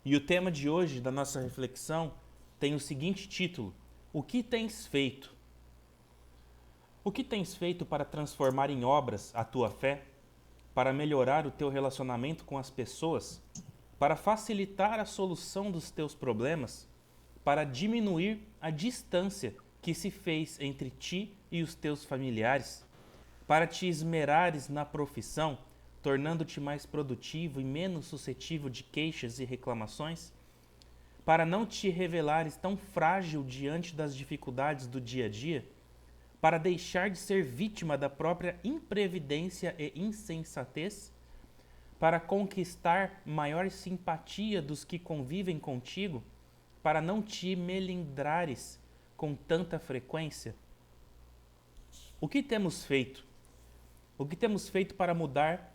E o tema de hoje da nossa reflexão tem o seguinte título: O que tens feito? O que tens feito para transformar em obras a tua fé, para melhorar o teu relacionamento com as pessoas, para facilitar a solução dos teus problemas, para diminuir a distância que se fez entre ti e os teus familiares, para te esmerares na profissão, tornando-te mais produtivo e menos suscetível de queixas e reclamações, para não te revelares tão frágil diante das dificuldades do dia a dia, para deixar de ser vítima da própria imprevidência e insensatez, para conquistar maior simpatia dos que convivem contigo, para não te melindrares com tanta frequência. O que temos feito? O que temos feito para mudar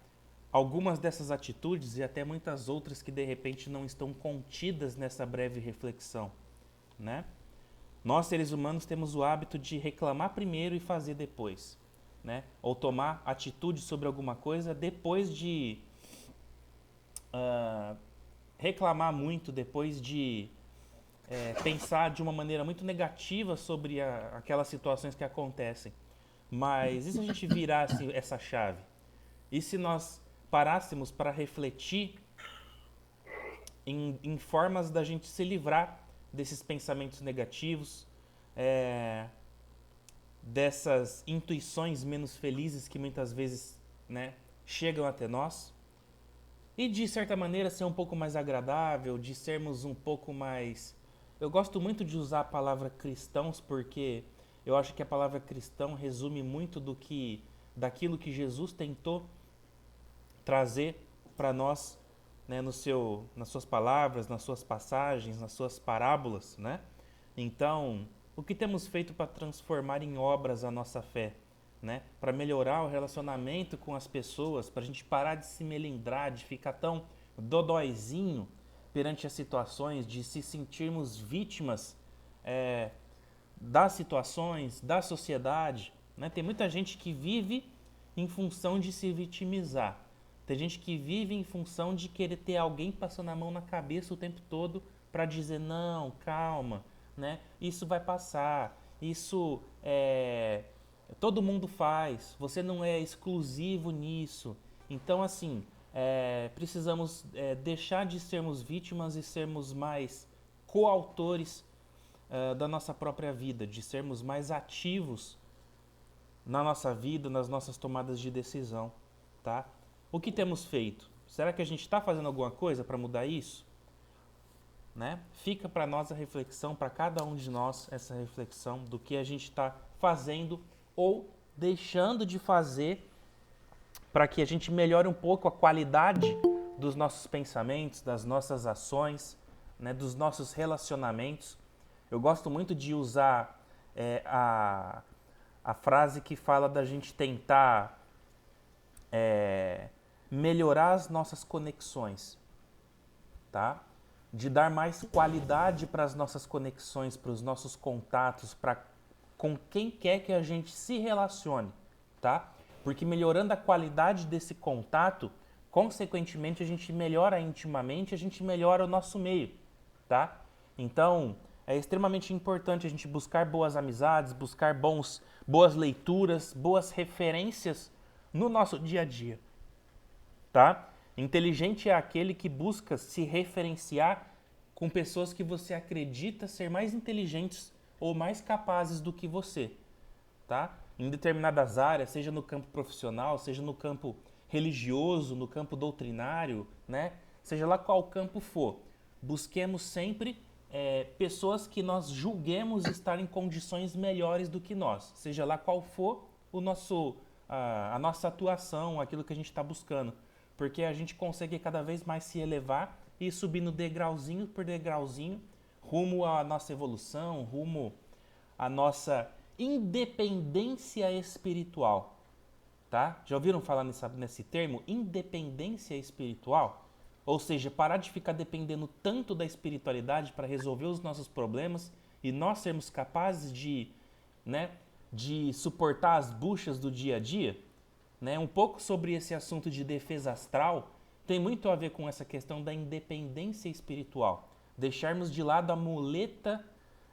algumas dessas atitudes e até muitas outras que de repente não estão contidas nessa breve reflexão, né? Nós, seres humanos, temos o hábito de reclamar primeiro e fazer depois, né? Ou tomar atitude sobre alguma coisa depois de reclamar muito, depois de pensar de uma maneira muito negativa sobre aquelas situações que acontecem. Mas e se a gente virasse essa chave? E se nós parássemos para refletir em formas da gente se livrar desses pensamentos negativos, dessas intuições menos felizes que muitas vezes, né, chegam até nós, e de certa maneira ser um pouco mais agradável, de sermos um pouco mais... Eu gosto muito de usar a palavra cristãos porque eu acho que a palavra cristão resume muito daquilo que Jesus tentou trazer para nós, né, nas suas palavras, nas suas passagens, nas suas parábolas, né? Então, o que temos feito para transformar em obras a nossa fé, né? Para melhorar o relacionamento com as pessoas, para a gente parar de se melindrar, de ficar tão dodóizinho perante as situações, de se sentirmos vítimas das situações, da sociedade, né? Tem muita gente que vive em função de se vitimizar. Tem gente que vive em função de querer ter alguém passando a mão na cabeça o tempo todo para dizer não, calma, né? Isso vai passar. Isso todo mundo faz. Você não é exclusivo nisso. Então, assim, precisamos deixar de sermos vítimas e sermos mais coautores da nossa própria vida, de sermos mais ativos na nossa vida, nas nossas tomadas de decisão, tá? O que temos feito? Será que a gente está fazendo alguma coisa para mudar isso? Né? Fica para nós a reflexão, para cada um de nós essa reflexão do que a gente está fazendo ou deixando de fazer para que a gente melhore um pouco a qualidade dos nossos pensamentos, das nossas ações, né, dos nossos relacionamentos. Eu gosto muito de usar a frase que fala da gente tentar melhorar as nossas conexões, tá? De dar mais qualidade para as nossas conexões, para os nossos contatos, para com quem quer que a gente se relacione, tá? Porque melhorando a qualidade desse contato, consequentemente a gente melhora intimamente, a gente melhora o nosso meio, tá? Então, é extremamente importante a gente buscar boas amizades, buscar boas leituras, boas referências no nosso dia a dia, tá? Inteligente é aquele que busca se referenciar com pessoas que você acredita ser mais inteligentes ou mais capazes do que você, tá? Em determinadas áreas, seja no campo profissional, seja no campo religioso, no campo doutrinário, né? Seja lá qual campo for, busquemos sempre pessoas que nós julguemos estar em condições melhores do que nós, seja lá qual for a nossa atuação, aquilo que a gente está buscando, porque a gente consegue cada vez mais se elevar e ir subindo degrauzinho por degrauzinho, rumo à nossa evolução, rumo à nossa independência espiritual, tá? Já ouviram falar nesse termo, independência espiritual? Ou seja, parar de ficar dependendo tanto da espiritualidade para resolver os nossos problemas e nós sermos capazes né, de suportar as buchas do dia a dia, né? Um pouco sobre esse assunto de defesa astral tem muito a ver com essa questão da independência espiritual. Deixarmos de lado a muleta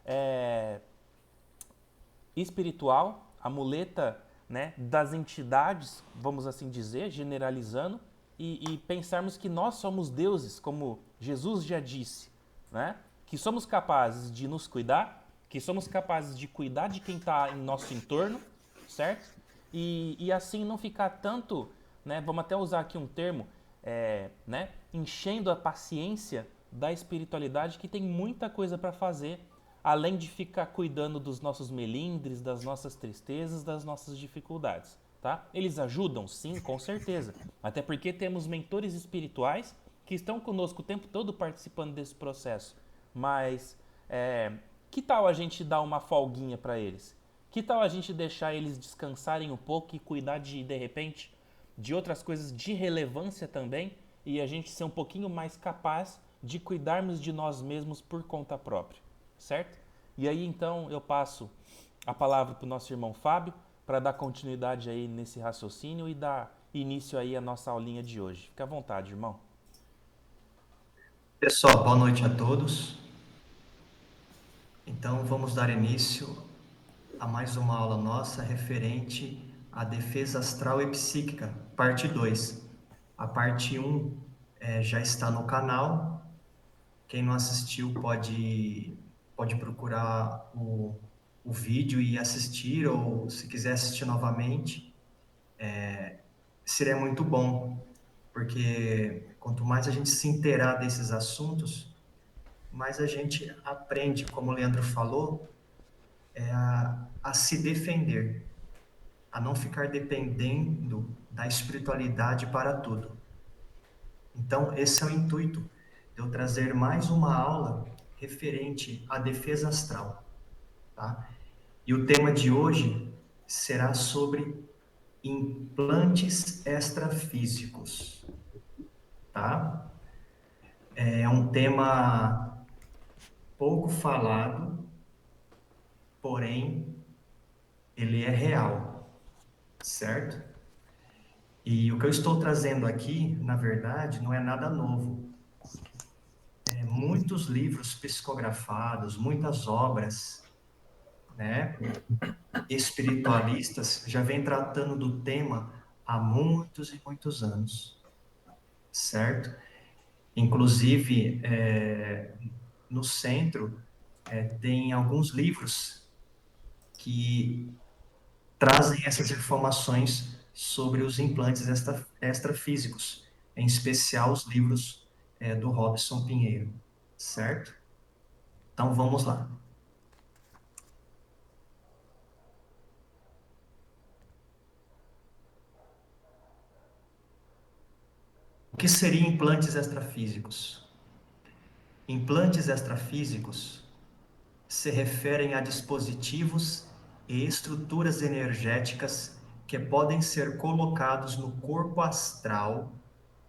é, espiritual, a muleta, né, das entidades, vamos assim dizer, generalizando, e pensarmos que nós somos deuses, como Jesus já disse, né? Que somos capazes de nos cuidar, que somos capazes de cuidar de quem está em nosso entorno, certo? E assim não ficar tanto, né, vamos até usar aqui um termo, né, enchendo a paciência da espiritualidade, que tem muita coisa para fazer, além de ficar cuidando dos nossos melindres, das nossas tristezas, das nossas dificuldades. Tá? Eles ajudam, sim, com certeza. Até porque temos mentores espirituais que estão conosco o tempo todo participando desse processo. Mas que tal a gente dar uma folguinha para eles? Que tal a gente deixar eles descansarem um pouco e cuidar de repente, de outras coisas de relevância também, e a gente ser um pouquinho mais capaz de cuidarmos de nós mesmos por conta própria, certo? E aí então eu passo a palavra para o nosso irmão Fábio para dar continuidade aí nesse raciocínio e dar início aí à nossa aulinha de hoje. Fica à vontade, irmão. Pessoal, boa noite a todos. Então, vamos dar início a mais uma aula nossa referente à defesa astral e psíquica, parte 2. A parte 1 já está no canal. Quem não assistiu pode procurar o vídeo e assistir, ou se quiser assistir novamente, seria muito bom, porque quanto mais a gente se inteirar desses assuntos, mais a gente aprende, como o Leandro falou, a se defender, a não ficar dependendo da espiritualidade para tudo. Então, esse é o intuito de eu trazer mais uma aula referente à defesa astral, tá? E o tema de hoje será sobre implantes extrafísicos, tá? É um tema pouco falado, porém ele é real, certo? E o que eu estou trazendo aqui, na verdade, não é nada novo. Muitos livros psicografados, muitas obras, né, espiritualistas já vêm tratando do tema há muitos e muitos anos, certo? Inclusive, no centro, tem alguns livros que trazem essas informações sobre os implantes extrafísicos, em especial os livros do Robson Pinheiro, certo? Então vamos lá. O que seriam implantes extrafísicos? Implantes extrafísicos se referem a dispositivos e estruturas energéticas que podem ser colocados no corpo astral,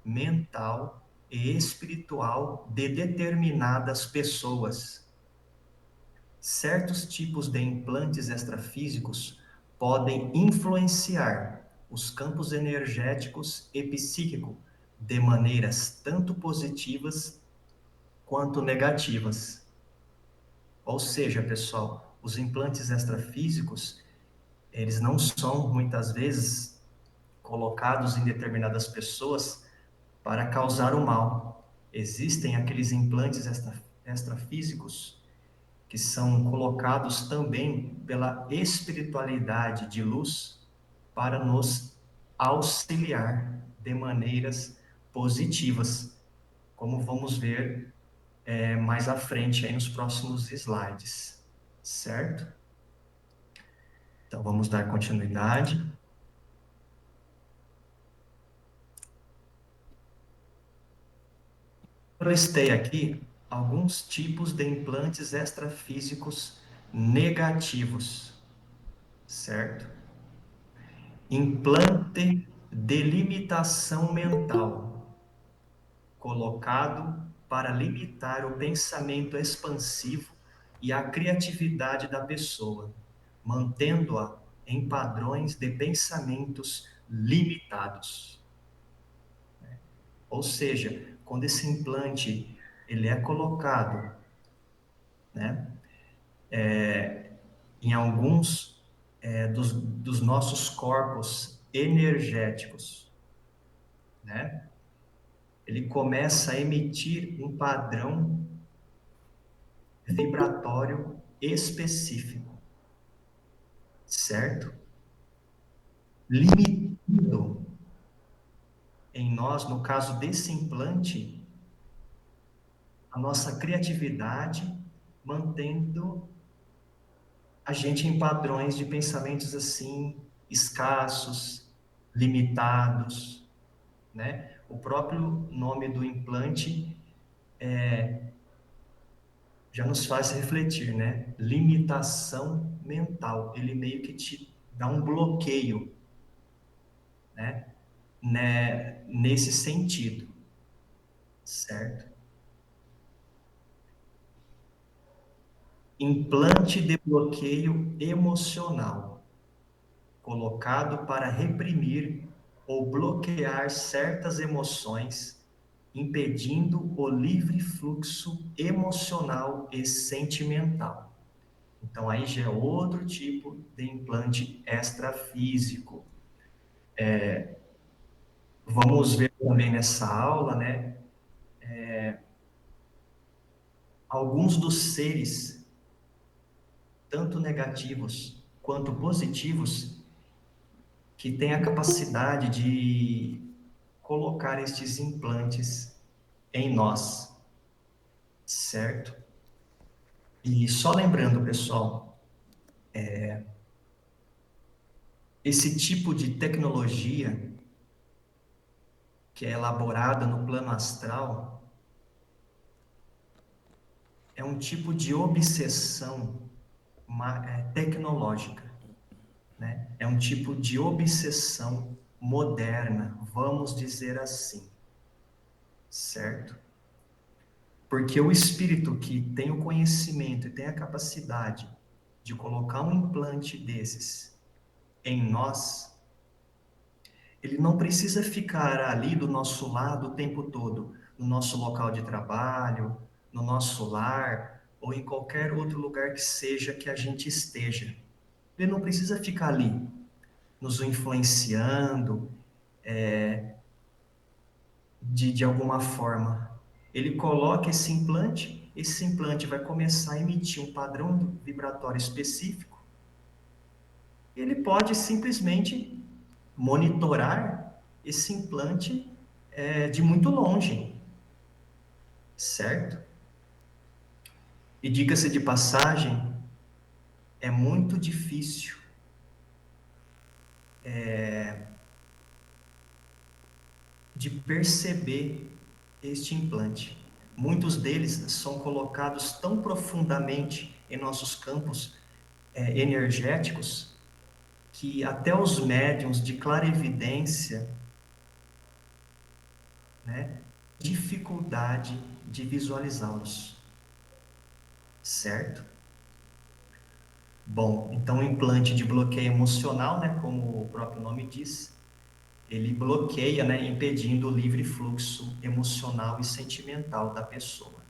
mental e espiritual de determinadas pessoas. Certos tipos de implantes extrafísicos podem influenciar os campos energéticos e psíquicos de maneiras tanto positivas quanto negativas. Ou seja, pessoal, os implantes extrafísicos, eles não são muitas vezes colocados em determinadas pessoas para causar o mal. Existem aqueles implantes extrafísicos que são colocados também pela espiritualidade de luz para nos auxiliar de maneiras positivas, como vamos ver mais à frente aí nos próximos slides, certo? Então vamos dar continuidade. Eu listei aqui alguns tipos de implantes extrafísicos negativos, certo? Implante de limitação mental, colocado para limitar o pensamento expansivo e a criatividade da pessoa, mantendo-a em padrões de pensamentos limitados. Ou seja, quando esse implante ele é colocado, né, em alguns dos nossos corpos energéticos, né, ele começa a emitir um padrão vibratório específico, certo? Limitando em nós, no caso desse implante, a nossa criatividade, mantendo a gente em padrões de pensamentos assim, escassos, limitados, né? O próprio nome do implante já nos faz refletir, né? Limitação mental. Ele meio que te dá um bloqueio, né? Nesse sentido, certo? Implante de bloqueio emocional, colocado para reprimir ou bloquear certas emoções, impedindo o livre fluxo emocional e sentimental. Então, aí já é outro tipo de implante extrafísico. Vamos ver também nessa aula, né, alguns dos seres, tanto negativos quanto positivos, que têm a capacidade de colocar estes implantes em nós, certo? E só lembrando, pessoal, esse tipo de tecnologia que é elaborada no plano astral é um tipo de obsessão tecnológica, né? É um tipo de obsessão moderna, vamos dizer assim, certo? Porque o espírito que tem o conhecimento e tem a capacidade de colocar um implante desses em nós, ele não precisa ficar ali do nosso lado o tempo todo, no nosso local de trabalho, no nosso lar ou em qualquer outro lugar que seja que a gente esteja. Ele não precisa ficar ali, nos influenciando de alguma forma. Ele coloca esse implante vai começar a emitir um padrão vibratório específico. Ele pode simplesmente monitorar esse implante de muito longe, certo? E diga-se de passagem, é muito difícil de perceber este implante. Muitos deles são colocados tão profundamente em nossos campos energéticos que até os médiums de clarividência, né, dificuldade de visualizá-los, certo? Bom, então o implante de bloqueio emocional, né, como o próprio nome diz, ele bloqueia, né, impedindo o livre fluxo emocional e sentimental da pessoa.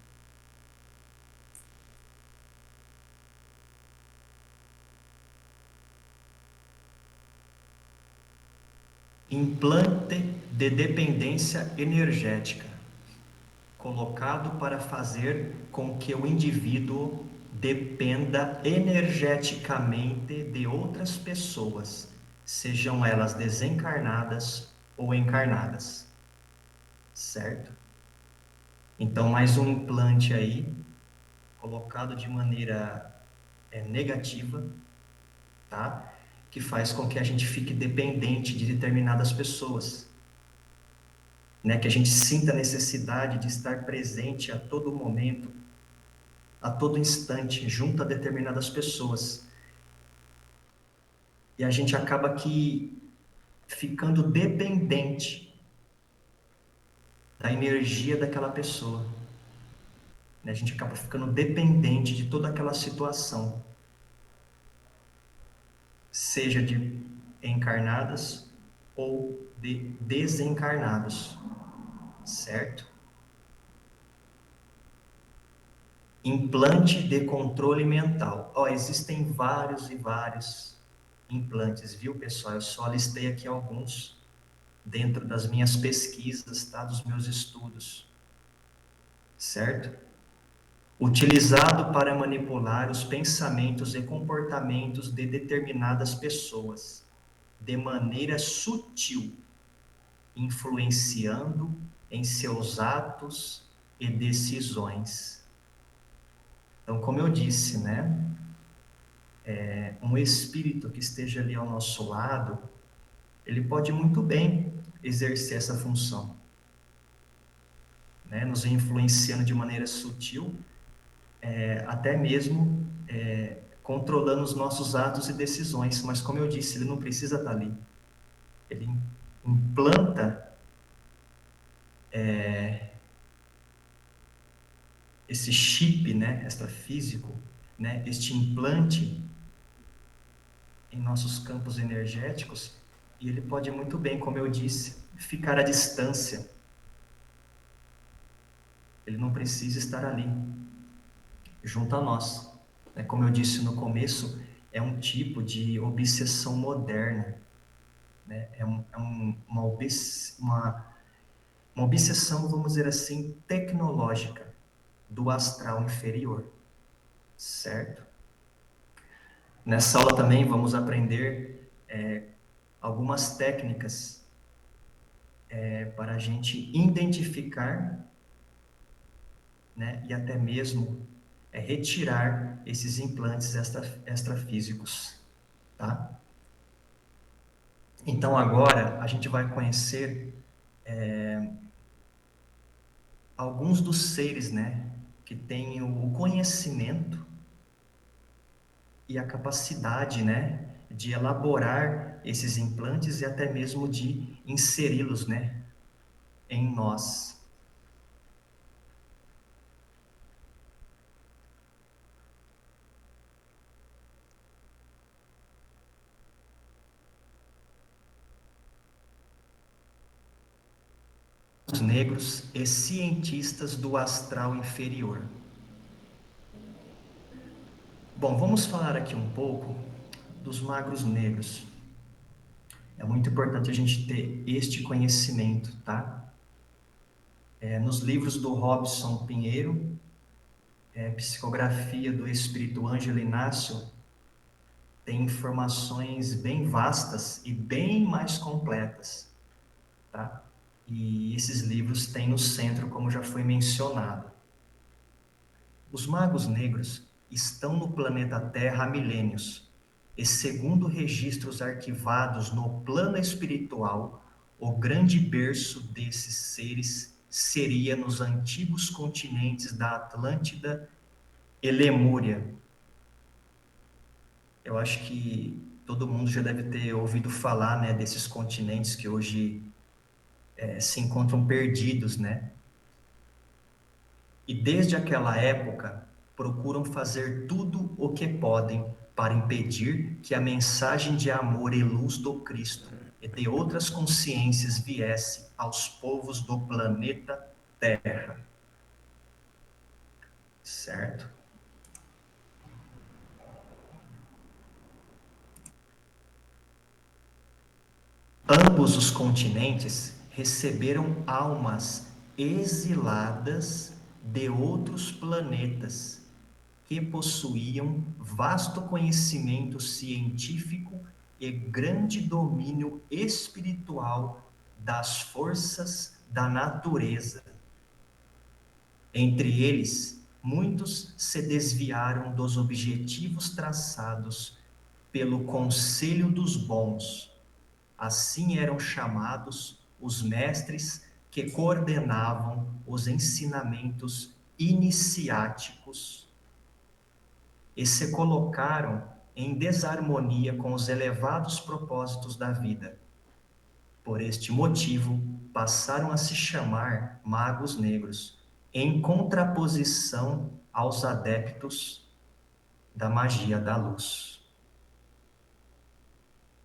Implante de dependência energética, colocado para fazer com que o indivíduo dependa energeticamente de outras pessoas, sejam elas desencarnadas ou encarnadas, certo? Então, mais um implante aí, colocado de maneira negativa, tá? Que faz com que a gente fique dependente de determinadas pessoas, né? Que a gente sinta a necessidade de estar presente a todo momento, a todo instante, junto a determinadas pessoas. E a gente acaba que ficando dependente da energia daquela pessoa, né? A gente acaba ficando dependente de toda aquela situação, seja de encarnadas ou de desencarnados. certo? Implante de controle mental. Ó, existem vários e vários implantes, viu, pessoal? Eu só listei aqui alguns dentro das minhas pesquisas, tá? Dos meus estudos, certo? Utilizado para manipular os pensamentos e comportamentos de determinadas pessoas, de maneira sutil, influenciando em seus atos e decisões. Então, como eu disse, né? Um espírito que esteja ali ao nosso lado, ele pode muito bem exercer essa função, né? Nos influenciando de maneira sutil, até mesmo controlando os nossos atos e decisões. Mas, como eu disse, ele não precisa estar ali. Ele implanta esse chip, né, extrafísico, né, este implante em nossos campos energéticos, e ele pode muito bem, como eu disse, ficar à distância. Ele não precisa estar ali, junto a nós. Como eu disse no começo, é um tipo de obsessão moderna, né? Uma obsessão, vamos dizer assim, tecnológica do astral inferior, certo? Nessa aula também vamos aprender algumas técnicas para a gente identificar, né, e até mesmo retirar esses implantes extrafísicos, tá? Então agora a gente vai conhecer alguns dos seres, né, que têm o conhecimento e a capacidade, né, de elaborar esses implantes e até mesmo de inseri-los, né, em nós. Os negros e cientistas do astral inferior. Bom, vamos falar aqui um pouco dos magos negros. É muito importante a gente ter este conhecimento, tá? Nos livros do Robson Pinheiro, Psicografia do Espírito Ângelo Inácio, tem informações bem vastas e bem mais completas, tá? E esses livros têm no centro, como já foi mencionado. Os magos negros estão no planeta Terra há milênios, e segundo registros arquivados no plano espiritual, o grande berço desses seres seria nos antigos continentes da Atlântida e Lemúria. Eu acho que todo mundo já deve ter ouvido falar, né, desses continentes que hoje se encontram perdidos, né? E desde aquela época procuram fazer tudo o que podem para impedir que a mensagem de amor e luz do Cristo e de outras consciências viesse aos povos do planeta Terra. Certo? Ambos os continentes receberam almas exiladas de outros planetas que possuíam vasto conhecimento científico e grande domínio espiritual das forças da natureza. Entre eles, muitos se desviaram dos objetivos traçados pelo Conselho dos Bons. Assim eram chamados os mestres que coordenavam os ensinamentos iniciáticos e se colocaram em desarmonia com os elevados propósitos da vida. Por este motivo, passaram a se chamar magos negros, em contraposição aos adeptos da magia da luz.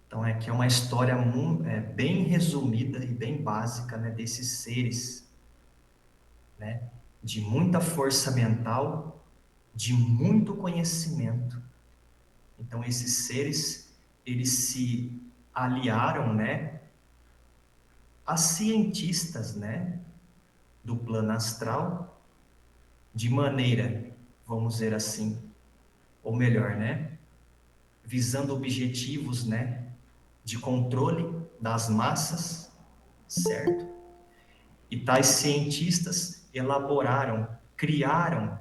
Então, aqui é uma história bem resumida e bem básica, né, desses seres né? De muita força mental, de muito conhecimento. Então, esses seres, eles se aliaram, né, a cientistas, né, do plano astral, de maneira, vamos dizer assim, ou melhor, né, visando objetivos, né, de controle das massas, certo? E tais cientistas elaboraram, criaram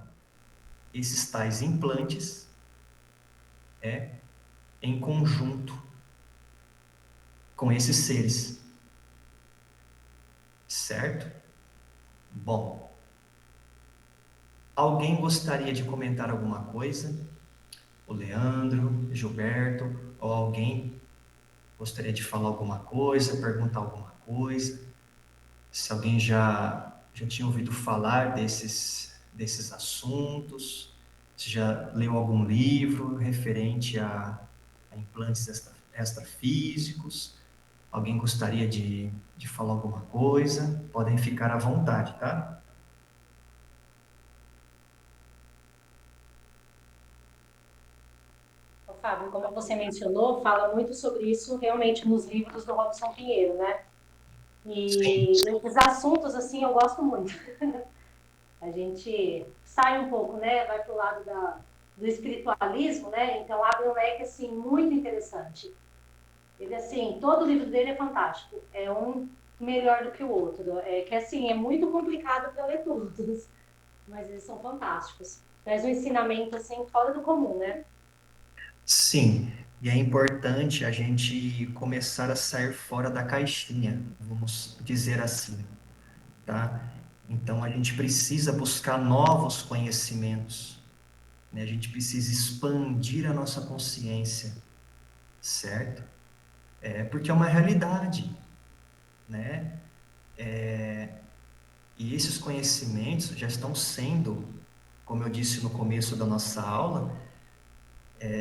esses tais implantes, em conjunto com esses seres, certo? Bom, alguém gostaria de comentar alguma coisa? O Leandro, Gilberto, ou alguém gostaria de falar alguma coisa, perguntar alguma coisa? Se alguém já tinha ouvido falar desses assuntos, se já leu algum livro referente a implantes extrafísicos, alguém gostaria de falar alguma coisa, podem ficar à vontade, tá? Ô, Fábio, como você mencionou, fala muito sobre isso realmente nos livros do Robson Pinheiro, né? Sim, E esses assuntos, assim, eu gosto muito. A gente sai um pouco, né? Vai para o lado do espiritualismo, né? Então abre um leque, assim, muito interessante. Ele, assim, todo o livro dele é fantástico. É um melhor do que o outro. É que, assim, é muito complicado para ler todos, mas eles são fantásticos. Traz um ensinamento, assim, fora do comum, né? sim. E é importante a gente começar a sair fora da caixinha, vamos dizer assim, tá? Então a gente precisa buscar novos conhecimentos, né? A gente precisa expandir a nossa consciência, certo? É porque é uma realidade, né? E esses conhecimentos já estão sendo, como eu disse no começo da nossa aula,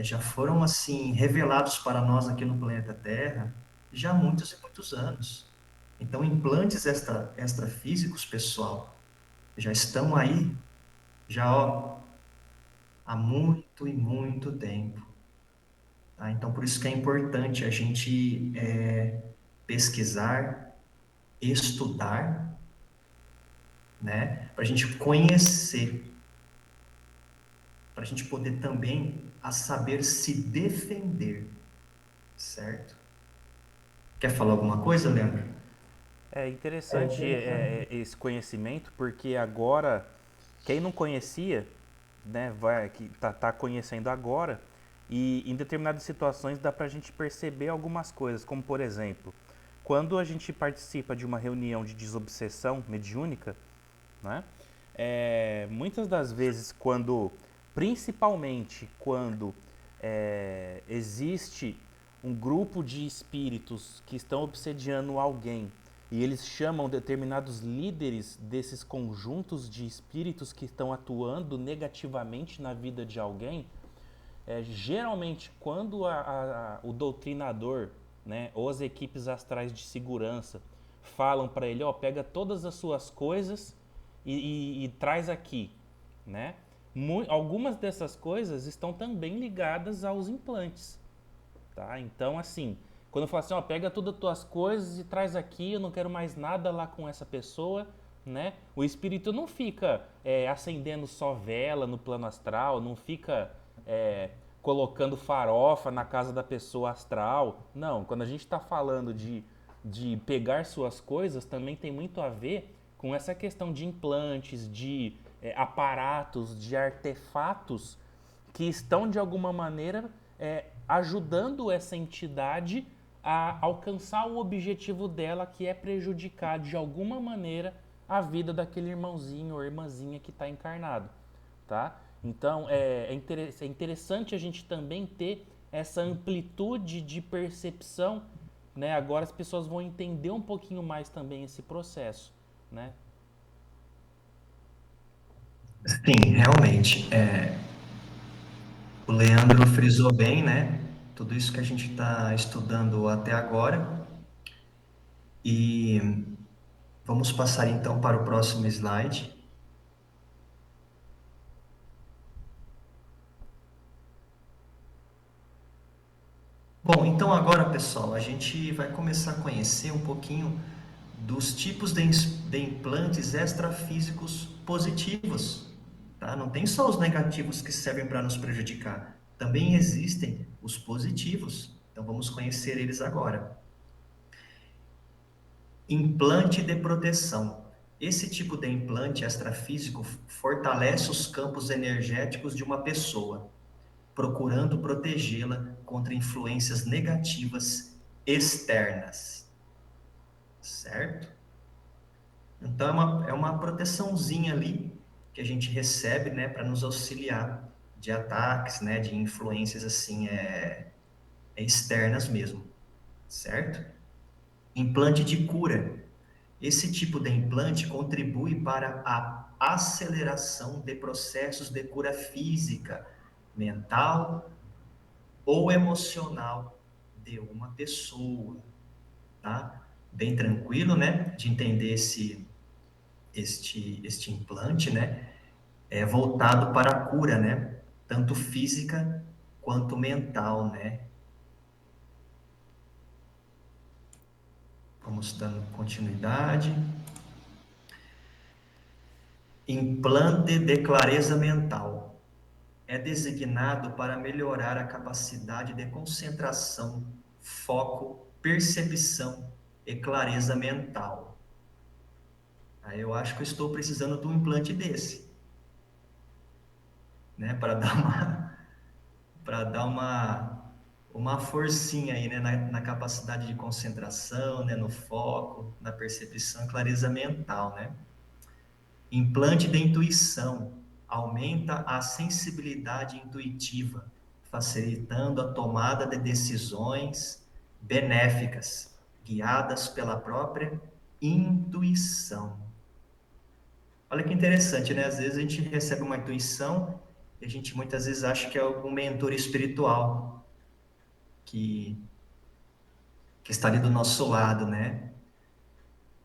já foram assim revelados para nós aqui no planeta Terra já há muitos e muitos anos. Então, implantes extrafísicos, pessoal, já estão aí, já ó, há muito e muito tempo. Tá? Então, por isso que é importante a gente pesquisar, estudar, né? Para a gente conhecer, para a gente poder também a saber se defender, certo? Quer falar alguma coisa, Leandro? É interessante esse conhecimento, porque agora, quem não conhecia, né, que tá conhecendo agora, e em determinadas situações dá pra gente perceber algumas coisas, como por exemplo, quando a gente participa de uma reunião de desobsessão mediúnica, né, muitas das vezes principalmente quando existe um grupo de espíritos que estão obsediando alguém e eles chamam determinados líderes desses conjuntos de espíritos que estão atuando negativamente na vida de alguém, geralmente quando o doutrinador, né, ou as equipes astrais de segurança falam para ele, ó, pega todas as suas coisas e traz aqui, né? Algumas dessas coisas estão também ligadas aos implantes, tá? Então, assim, quando eu falo assim, ó, pega todas as tuas coisas e traz aqui, eu não quero mais nada lá com essa pessoa, né? O espírito não fica acendendo só vela no plano astral, não fica colocando farofa na casa da pessoa astral. Não, quando a gente está falando de pegar suas coisas, também tem muito a ver com essa questão de implantes, de aparatos, de artefatos que estão de alguma maneira ajudando essa entidade a alcançar o objetivo dela, que é prejudicar de alguma maneira a vida daquele irmãozinho ou irmãzinha que está encarnado, tá? Então é interessante a gente também ter essa amplitude de percepção, né? Agora as pessoas vão entender um pouquinho mais também esse processo, né? Sim, realmente. O Leandro frisou bem, né? Tudo isso que a gente está estudando até agora. E vamos passar então para o próximo slide. Bom, então agora, pessoal, a gente vai começar a conhecer um pouquinho dos tipos de implantes extrafísicos positivos, tá? Não tem só os negativos que servem para nos prejudicar, também existem os positivos. Então vamos conhecer eles agora. Implante de proteção. Esse tipo de implante extrafísico fortalece os campos energéticos de uma pessoa, procurando protegê-la contra influências negativas externas, certo? Então é uma proteçãozinha ali que a gente recebe, né, para nos auxiliar de ataques, né, de influências assim externas mesmo, certo? Implante de cura. Esse tipo de implante contribui para a aceleração de processos de cura física, mental ou emocional de uma pessoa, tá? Bem tranquilo, né, de entender este implante, né, é voltado para a cura, né, tanto física quanto mental, né. Vamos dando continuidade. Implante de clareza mental. É designado para melhorar a capacidade de concentração, foco, percepção e clareza mental. Aí eu acho que eu estou precisando de um implante desse, né, para dar uma forcinha aí, né, na capacidade de concentração, né, no foco, na percepção e clareza mental, né? Implante de intuição aumenta a sensibilidade intuitiva, facilitando a tomada de decisões benéficas, guiadas pela própria intuição. Olha que interessante, né? Às vezes a gente recebe uma intuição e a gente muitas vezes acha que é algum mentor espiritual que, que está ali do nosso lado, né?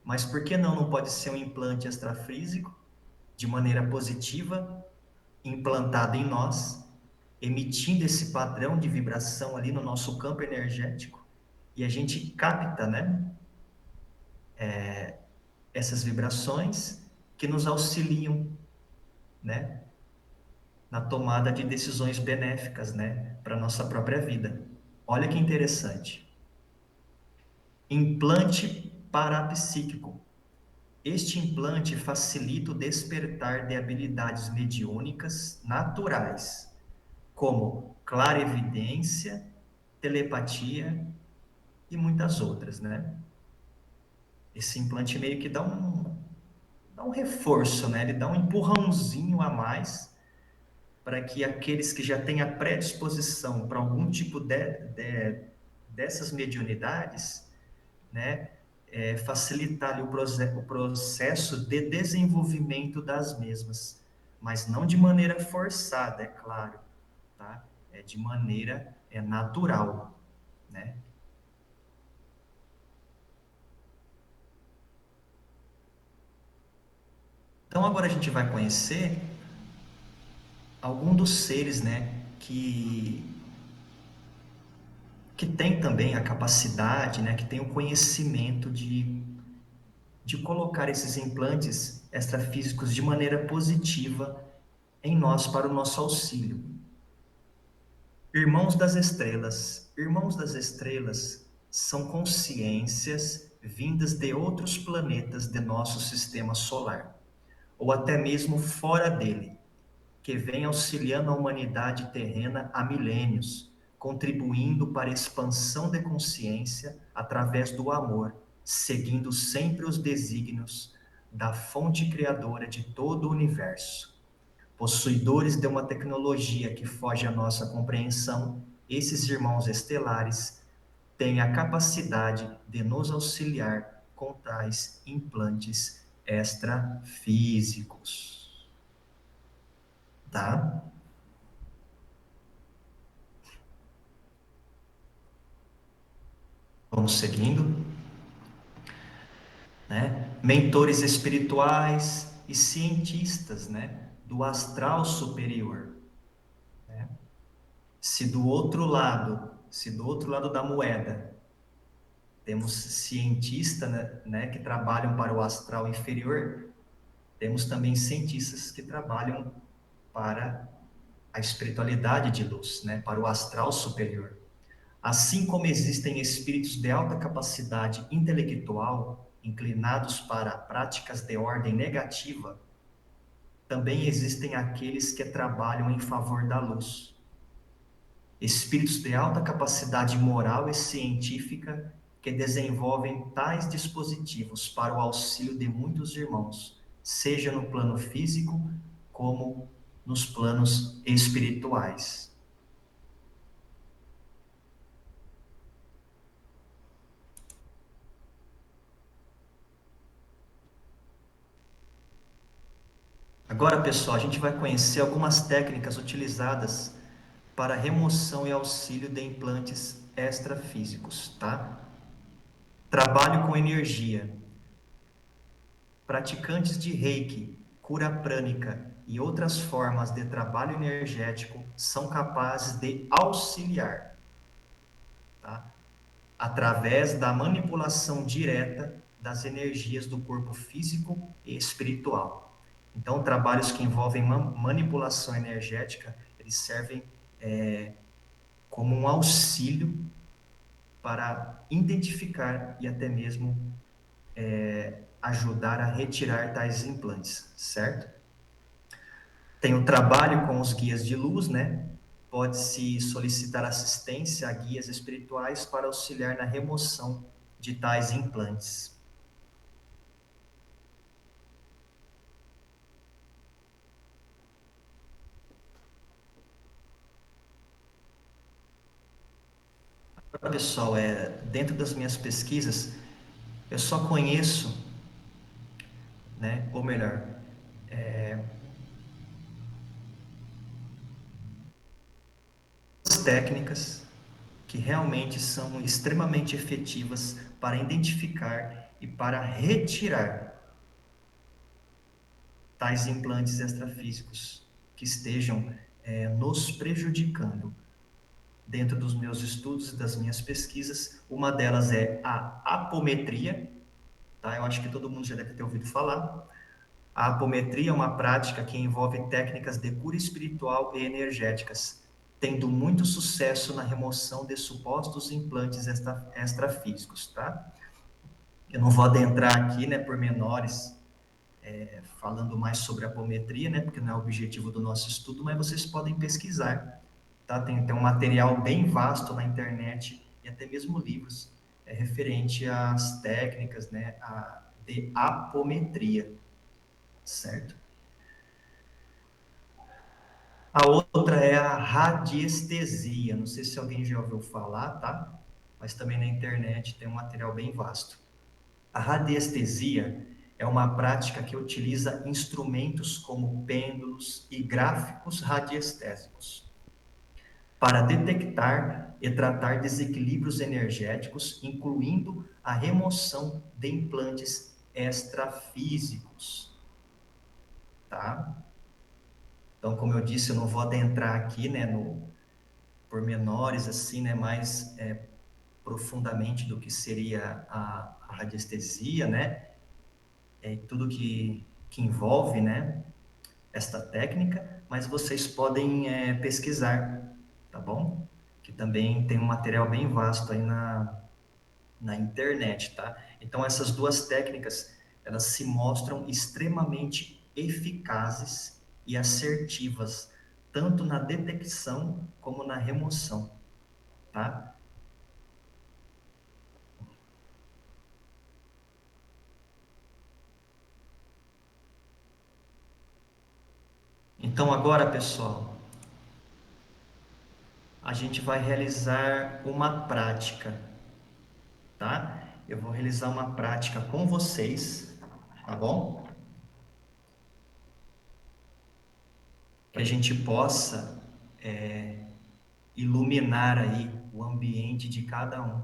Mas por que não pode ser um implante extrafísico de maneira positiva, implantado em nós, emitindo esse padrão de vibração ali no nosso campo energético e a gente capta, né? Essas vibrações que nos auxiliam, né? Na tomada de decisões benéficas, né, para nossa própria vida. Olha que interessante. Implante parapsíquico. Este implante facilita o despertar de habilidades mediúnicas naturais, como clarevidência, telepatia e muitas outras, né? Esse implante meio que dá um reforço, né? Ele dá um empurrãozinho a mais para que aqueles que já têm a predisposição para algum tipo dessas mediunidades, né, facilitar ali o processo de desenvolvimento das mesmas, mas não de maneira forçada, é claro, tá? É de maneira natural, né? Então agora a gente vai conhecer algum dos seres, né, que tem também a capacidade, né, que tem o conhecimento de colocar esses implantes extrafísicos de maneira positiva em nós para o nosso auxílio. Irmãos das estrelas. Irmãos das estrelas são consciências vindas de outros planetas de nosso sistema solar, ou até mesmo fora dele, que vem auxiliando a humanidade terrena há milênios, contribuindo para a expansão de consciência através do amor, seguindo sempre os desígnios da fonte criadora de todo o universo. Possuidores de uma tecnologia que foge à nossa compreensão, esses irmãos estelares têm a capacidade de nos auxiliar com tais implantes extrafísicos. Tá? Vamos seguindo, né? Mentores espirituais e cientistas, né, do astral superior, né? Se do outro lado se do outro lado da moeda temos cientistas, né, que trabalham para o astral inferior, temos também cientistas que trabalham para a espiritualidade de luz, né, para o astral superior. Assim como existem espíritos de alta capacidade intelectual inclinados para práticas de ordem negativa, também existem aqueles que trabalham em favor da luz. Espíritos de alta capacidade moral e científica que desenvolvem tais dispositivos para o auxílio de muitos irmãos, seja no plano físico como nos planos espirituais. Agora, pessoal, a gente vai conhecer algumas técnicas utilizadas para remoção e auxílio de implantes extrafísicos, tá? Trabalho com energia. Praticantes de Reiki, cura prânica e outras formas de trabalho energético são capazes de auxiliar, tá? Através da manipulação direta das energias do corpo físico e espiritual. Então, trabalhos que envolvem manipulação energética, eles servem como um auxílio para identificar e até mesmo ajudar a retirar tais implantes, certo? Tem o trabalho com os guias de luz, né? Pode-se solicitar assistência a guias espirituais para auxiliar na remoção de tais implantes. Agora, pessoal, dentro das minhas pesquisas, eu só conheço, né, ou melhor, técnicas que realmente são extremamente efetivas para identificar e para retirar tais implantes extrafísicos que estejam nos prejudicando. Dentro dos meus estudos e das minhas pesquisas, uma delas é a apometria, tá? Eu acho que todo mundo já deve ter ouvido falar. A apometria é uma prática que envolve técnicas de cura espiritual e energéticas, tendo muito sucesso na remoção de supostos implantes extrafísicos, tá? Eu não vou adentrar aqui, né, pormenores, falando mais sobre a apometria, né, porque não é o objetivo do nosso estudo, mas vocês podem pesquisar, tá? Tem um material bem vasto na internet e até mesmo livros referente às técnicas, né, de apometria, certo? A outra é a radiestesia. Não sei se alguém já ouviu falar, tá? Mas também na internet tem um material bem vasto. A radiestesia é uma prática que utiliza instrumentos como pêndulos e gráficos radiestésicos para detectar e tratar desequilíbrios energéticos, incluindo a remoção de implantes extrafísicos, tá? Então, como eu disse, eu não vou adentrar aqui, né, no pormenores, assim, né, mais profundamente do que seria a radiestesia, né, tudo que envolve, né, esta técnica, mas vocês podem pesquisar, tá bom? Que também tem um material bem vasto aí na internet, tá? Então, essas duas técnicas, elas se mostram extremamente eficazes e assertivas, tanto na detecção como na remoção, tá? Então, agora, pessoal, a gente vai realizar uma prática, tá? Eu vou realizar uma prática com vocês, tá bom? Que a gente possa iluminar aí o ambiente de cada um,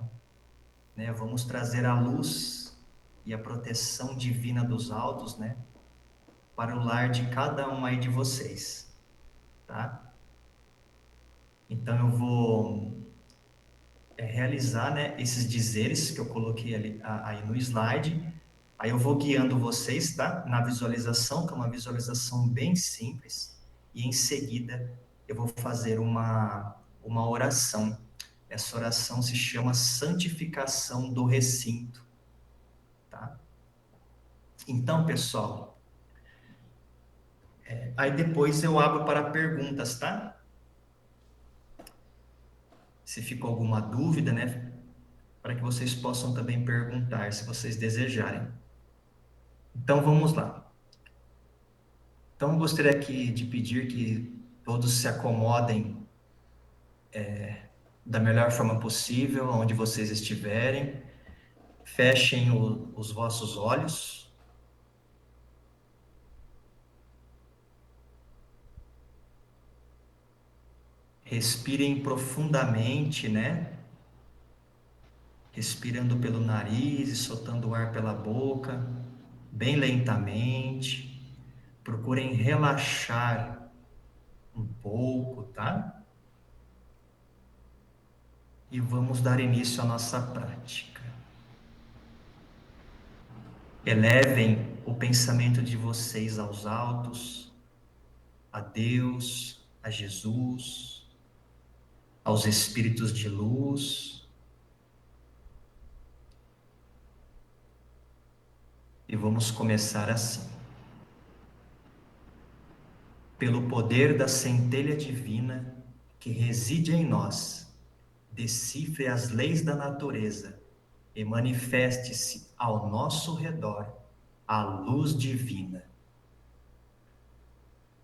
né? Vamos trazer a luz e a proteção divina dos altos, né? Para o lar de cada um aí de vocês, tá? Então eu vou realizar, né, esses dizeres que eu coloquei ali, aí no slide. Aí eu vou guiando vocês, tá? Na visualização, que é uma visualização bem simples. E em seguida eu vou fazer uma oração. Essa oração se chama Santificação do Recinto, tá? Então, pessoal, aí depois eu abro para perguntas, tá? Se ficou alguma dúvida, né? Para que vocês possam também perguntar, se vocês desejarem. Então, vamos lá. Então, eu gostaria aqui de pedir que todos se acomodem da melhor forma possível, onde vocês estiverem. Fechem os vossos olhos. Respirem profundamente, né? Respirando pelo nariz e soltando o ar pela boca, bem lentamente. Procurem relaxar um pouco, tá? E vamos dar início à nossa prática. Elevem o pensamento de vocês aos altos, a Deus, a Jesus, aos espíritos de luz. E vamos começar assim. Pelo poder da centelha divina que reside em nós, decifre as leis da natureza e manifeste-se ao nosso redor a luz divina.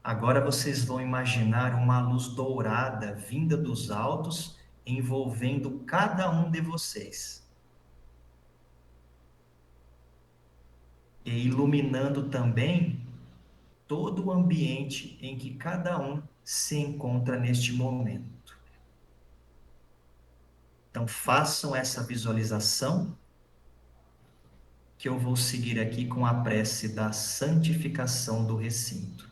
Agora vocês vão imaginar uma luz dourada vinda dos altos, envolvendo cada um de vocês e iluminando também todo o ambiente em que cada um se encontra neste momento. Então, façam essa visualização, que eu vou seguir aqui com a prece da santificação do recinto.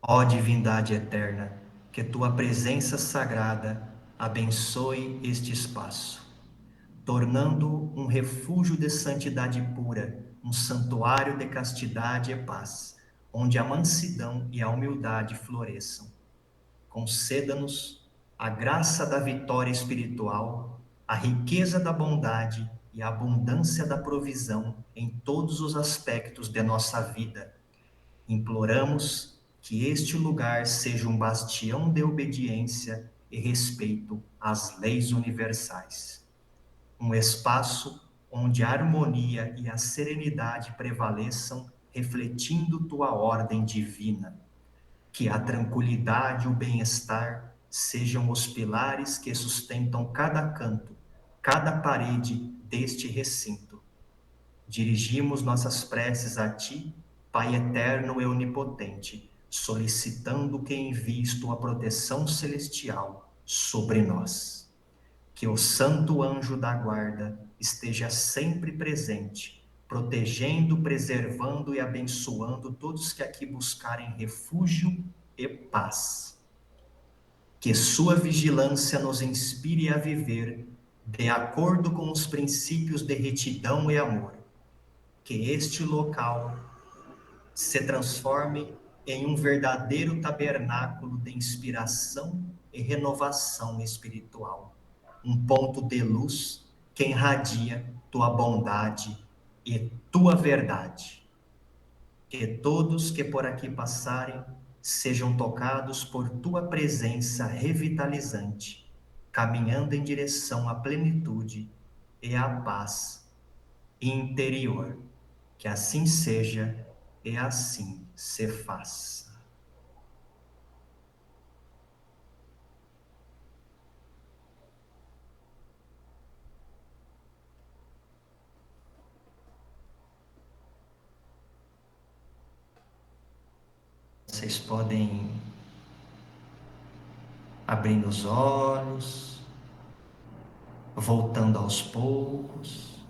Ó divindade eterna, que tua presença sagrada abençoe este espaço, tornando um refúgio de santidade pura, um santuário de castidade e paz, onde a mansidão e a humildade floresçam. Conceda-nos a graça da vitória espiritual, a riqueza da bondade e a abundância da provisão em todos os aspectos de nossa vida. Imploramos que este lugar seja um bastião de obediência e respeito às leis universais. Um espaço onde a harmonia e a serenidade prevaleçam, refletindo tua ordem divina. Que a tranquilidade e o bem-estar sejam os pilares que sustentam cada canto, cada parede deste recinto. Dirigimos nossas preces a Ti, Pai eterno e onipotente, solicitando que envies Tua proteção celestial sobre nós. Que o santo anjo da guarda esteja sempre presente, protegendo, preservando e abençoando todos que aqui buscarem refúgio e paz. Que sua vigilância nos inspire a viver de acordo com os princípios de retidão e amor. Que este local se transforme em um verdadeiro tabernáculo de inspiração e renovação espiritual. Um ponto de luz que irradia tua bondade e tua verdade. Que todos que por aqui passarem sejam tocados por tua presença revitalizante, caminhando em direção à plenitude e à paz interior. Que assim seja e assim se faça. Vocês podem abrindo os olhos, voltando aos poucos.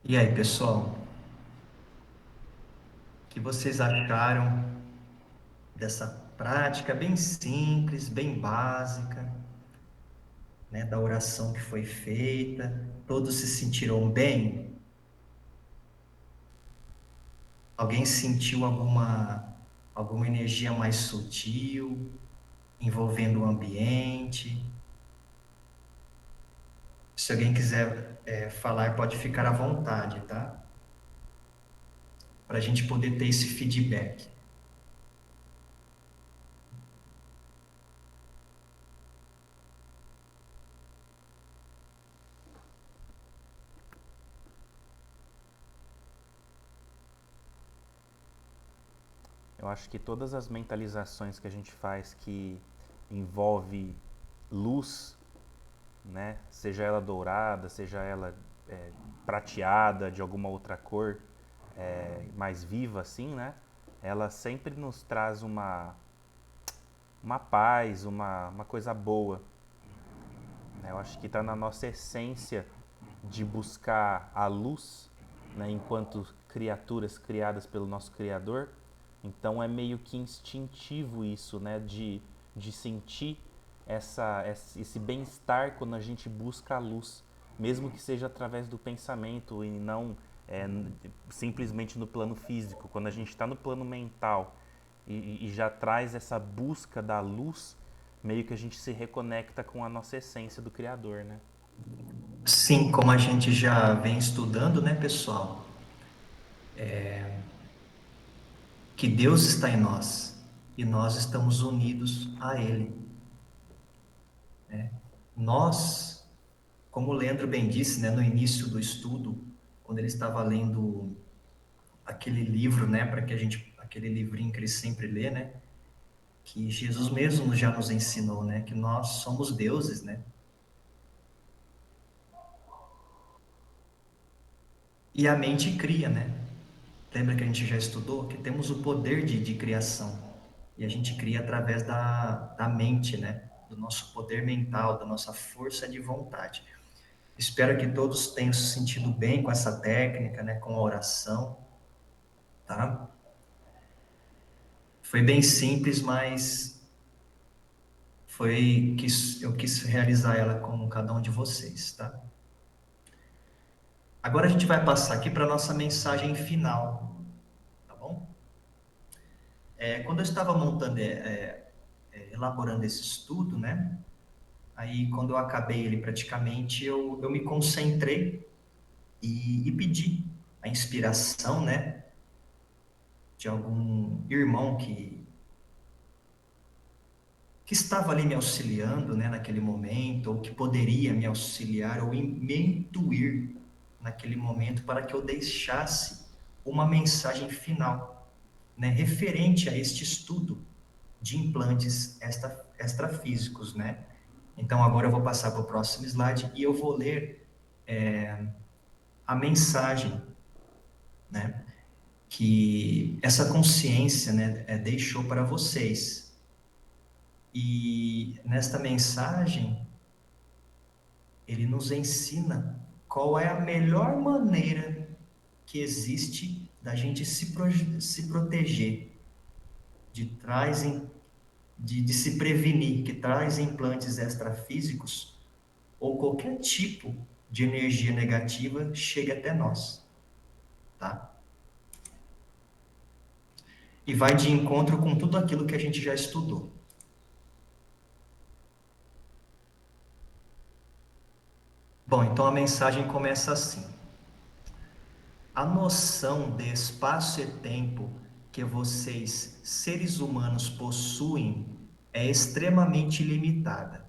E aí, pessoal, o que vocês acharam dessa prática bem simples, bem básica, né, da oração que foi feita? Todos se sentiram bem? Alguém sentiu alguma energia mais sutil envolvendo o ambiente? Se alguém quiser falar, pode ficar à vontade, tá? Para a gente poder ter esse feedback. Eu acho que todas as mentalizações que a gente faz que envolve luz, né? Seja ela dourada, seja ela prateada, de alguma outra cor, mais viva assim, né? Ela sempre nos traz uma paz, uma coisa boa, né? Eu acho que está na nossa essência de buscar a luz, né? Enquanto criaturas criadas pelo nosso Criador. Então é meio que instintivo isso, né? De sentir esse bem-estar quando a gente busca a luz, mesmo que seja através do pensamento e não é, simplesmente no plano físico. Quando a gente está no plano mental e já traz essa busca da luz, meio que a gente se reconecta com a nossa essência do Criador, né? Sim, como a gente já vem estudando, né, pessoal? Que Deus está em nós e nós estamos unidos a Ele. Né? Nós, como o Leandro bem disse, né, no início do estudo, quando ele estava lendo aquele livro, né, para que a gente, aquele livrinho que ele sempre lê, né, que Jesus mesmo já nos ensinou, né, que nós somos deuses, né? E a mente cria, né? Lembra que a gente já estudou que temos o poder de criação. E a gente cria através da mente, né? Do nosso poder mental, da nossa força de vontade. Espero que todos tenham se sentido bem com essa técnica, né? Com a oração, tá? Foi bem simples, mas eu quis realizar ela com cada um de vocês, tá? Agora a gente vai passar aqui para a nossa mensagem final, tá bom? Quando eu estava elaborando esse estudo, né? Aí, quando eu acabei ele praticamente, eu me concentrei e pedi a inspiração, né? De algum irmão que estava ali me auxiliando, né? Naquele momento, ou que poderia me auxiliar, ou me intuir naquele momento, para que eu deixasse uma mensagem final, né? Referente a este estudo de implantes extrafísicos, né? Então, agora eu vou passar para o próximo slide e eu vou ler a mensagem, né, que essa consciência, né, deixou para vocês. E nesta mensagem, ele nos ensina qual é a melhor maneira que existe da gente se proteger de trás de se prevenir que traz implantes extrafísicos ou qualquer tipo de energia negativa chegue até nós, tá? E vai de encontro com tudo aquilo que a gente já estudou. Bom, então a mensagem começa assim: a noção de espaço e tempo que vocês, seres humanos, possuem é extremamente limitada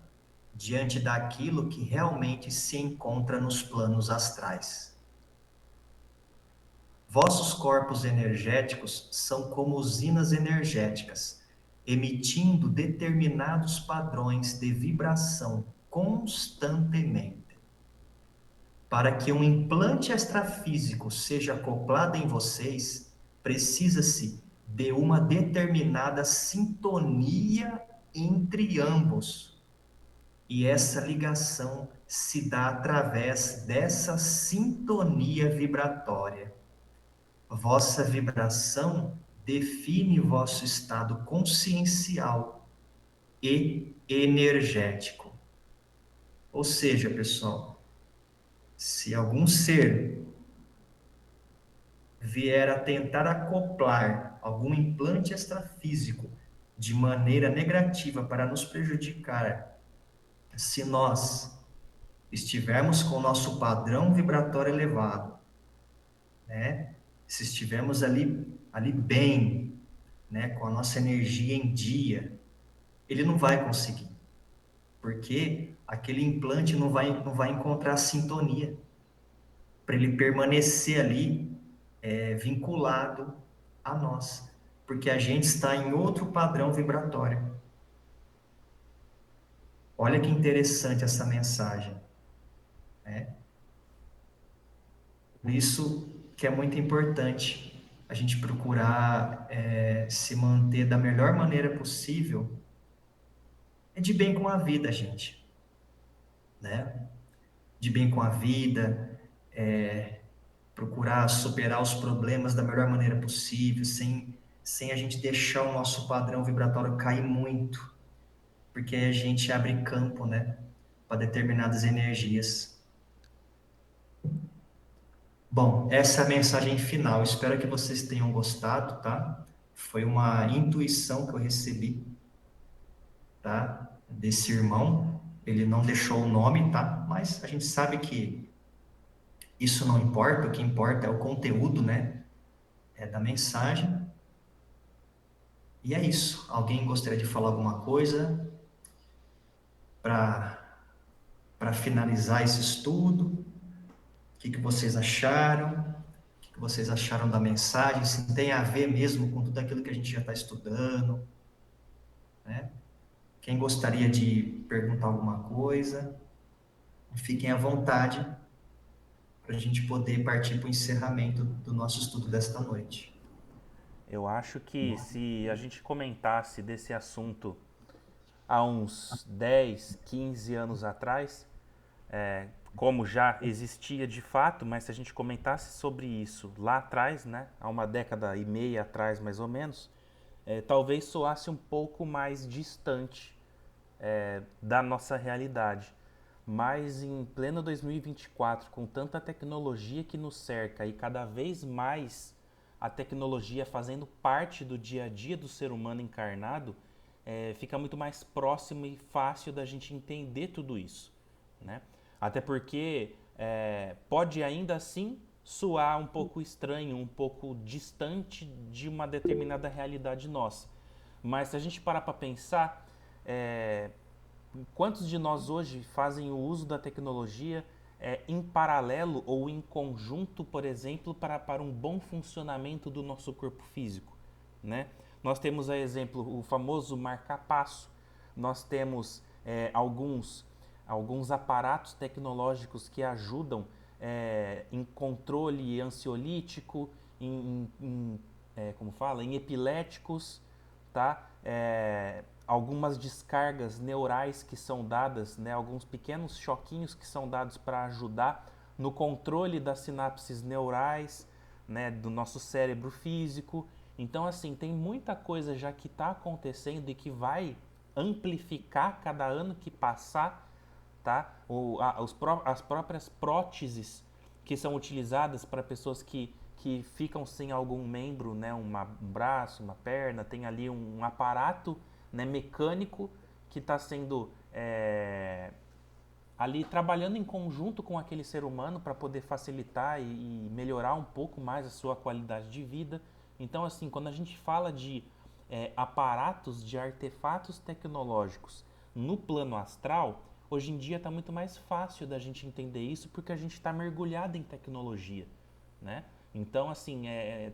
diante daquilo que realmente se encontra nos planos astrais. Vossos corpos energéticos são como usinas energéticas, emitindo determinados padrões de vibração constantemente. Para que um implante extrafísico seja acoplado em vocês, precisa-se de uma determinada sintonia entre ambos. E essa ligação se dá através dessa sintonia vibratória. Vossa vibração define vosso estado consciencial e energético. Ou seja, pessoal, se algum ser vier a tentar acoplar algum implante extrafísico de maneira negativa para nos prejudicar, se nós estivermos com o nosso padrão vibratório elevado, né? Se estivermos ali bem, né? Com a nossa energia em dia, ele não vai conseguir, porque aquele implante não vai encontrar sintonia para ele permanecer ali vinculado a nós, porque a gente está em outro padrão vibratório. Olha que interessante essa mensagem, né? Por isso que é muito importante a gente procurar se manter da melhor maneira possível, de bem com a vida, gente, né? De bem com a vida, procurar superar os problemas da melhor maneira possível, sem a gente deixar o nosso padrão vibratório cair muito, porque aí a gente abre campo, né, para determinadas energias. Bom, essa é a mensagem final. Espero que vocês tenham gostado, tá? Foi uma intuição que eu recebi, tá? Desse irmão. Ele não deixou o nome, tá? Mas a gente sabe que isso não importa. O que importa é o conteúdo, né? Da mensagem. E é isso. Alguém gostaria de falar alguma coisa para finalizar esse estudo? O que vocês acharam? O que vocês acharam da mensagem? Se tem a ver mesmo com tudo aquilo que a gente já está estudando, né? Quem gostaria de perguntar alguma coisa, fiquem à vontade para a gente poder partir para o encerramento do nosso estudo desta noite. Eu acho que se a gente comentasse desse assunto há uns 10, 15 anos atrás, como já existia de fato, mas se a gente comentasse sobre isso lá atrás, né, há uma década e meia atrás mais ou menos, talvez soasse um pouco mais distante da nossa realidade. Mas em pleno 2024, com tanta tecnologia que nos cerca e cada vez mais a tecnologia fazendo parte do dia a dia do ser humano encarnado, fica muito mais próximo e fácil da gente entender tudo isso, né? Até porque pode ainda assim soar um pouco estranho, um pouco distante de uma determinada realidade nossa. Mas se a gente parar para pensar, quantos de nós hoje fazem o uso da tecnologia em paralelo ou em conjunto, por exemplo, para um bom funcionamento do nosso corpo físico, né? Nós temos, a exemplo, o famoso marca-passo. Nós temos alguns aparatos tecnológicos que ajudam em controle ansiolítico, em epiléticos, tá? Algumas descargas neurais que são dadas, né? Alguns pequenos choquinhos que são dados para ajudar no controle das sinapses neurais, né? Do nosso cérebro físico. Então, assim, tem muita coisa já que está acontecendo e que vai amplificar cada ano que passar, tá? As próprias próteses que são utilizadas para pessoas que ficam sem algum membro, né? Um braço, uma perna, tem ali um aparato, né, mecânico que está sendo ali trabalhando em conjunto com aquele ser humano para poder facilitar e melhorar um pouco mais a sua qualidade de vida. Então, assim, quando a gente fala de aparatos, de artefatos tecnológicos no plano astral, hoje em dia está muito mais fácil da gente entender isso porque a gente está mergulhado em tecnologia, né? Então, assim,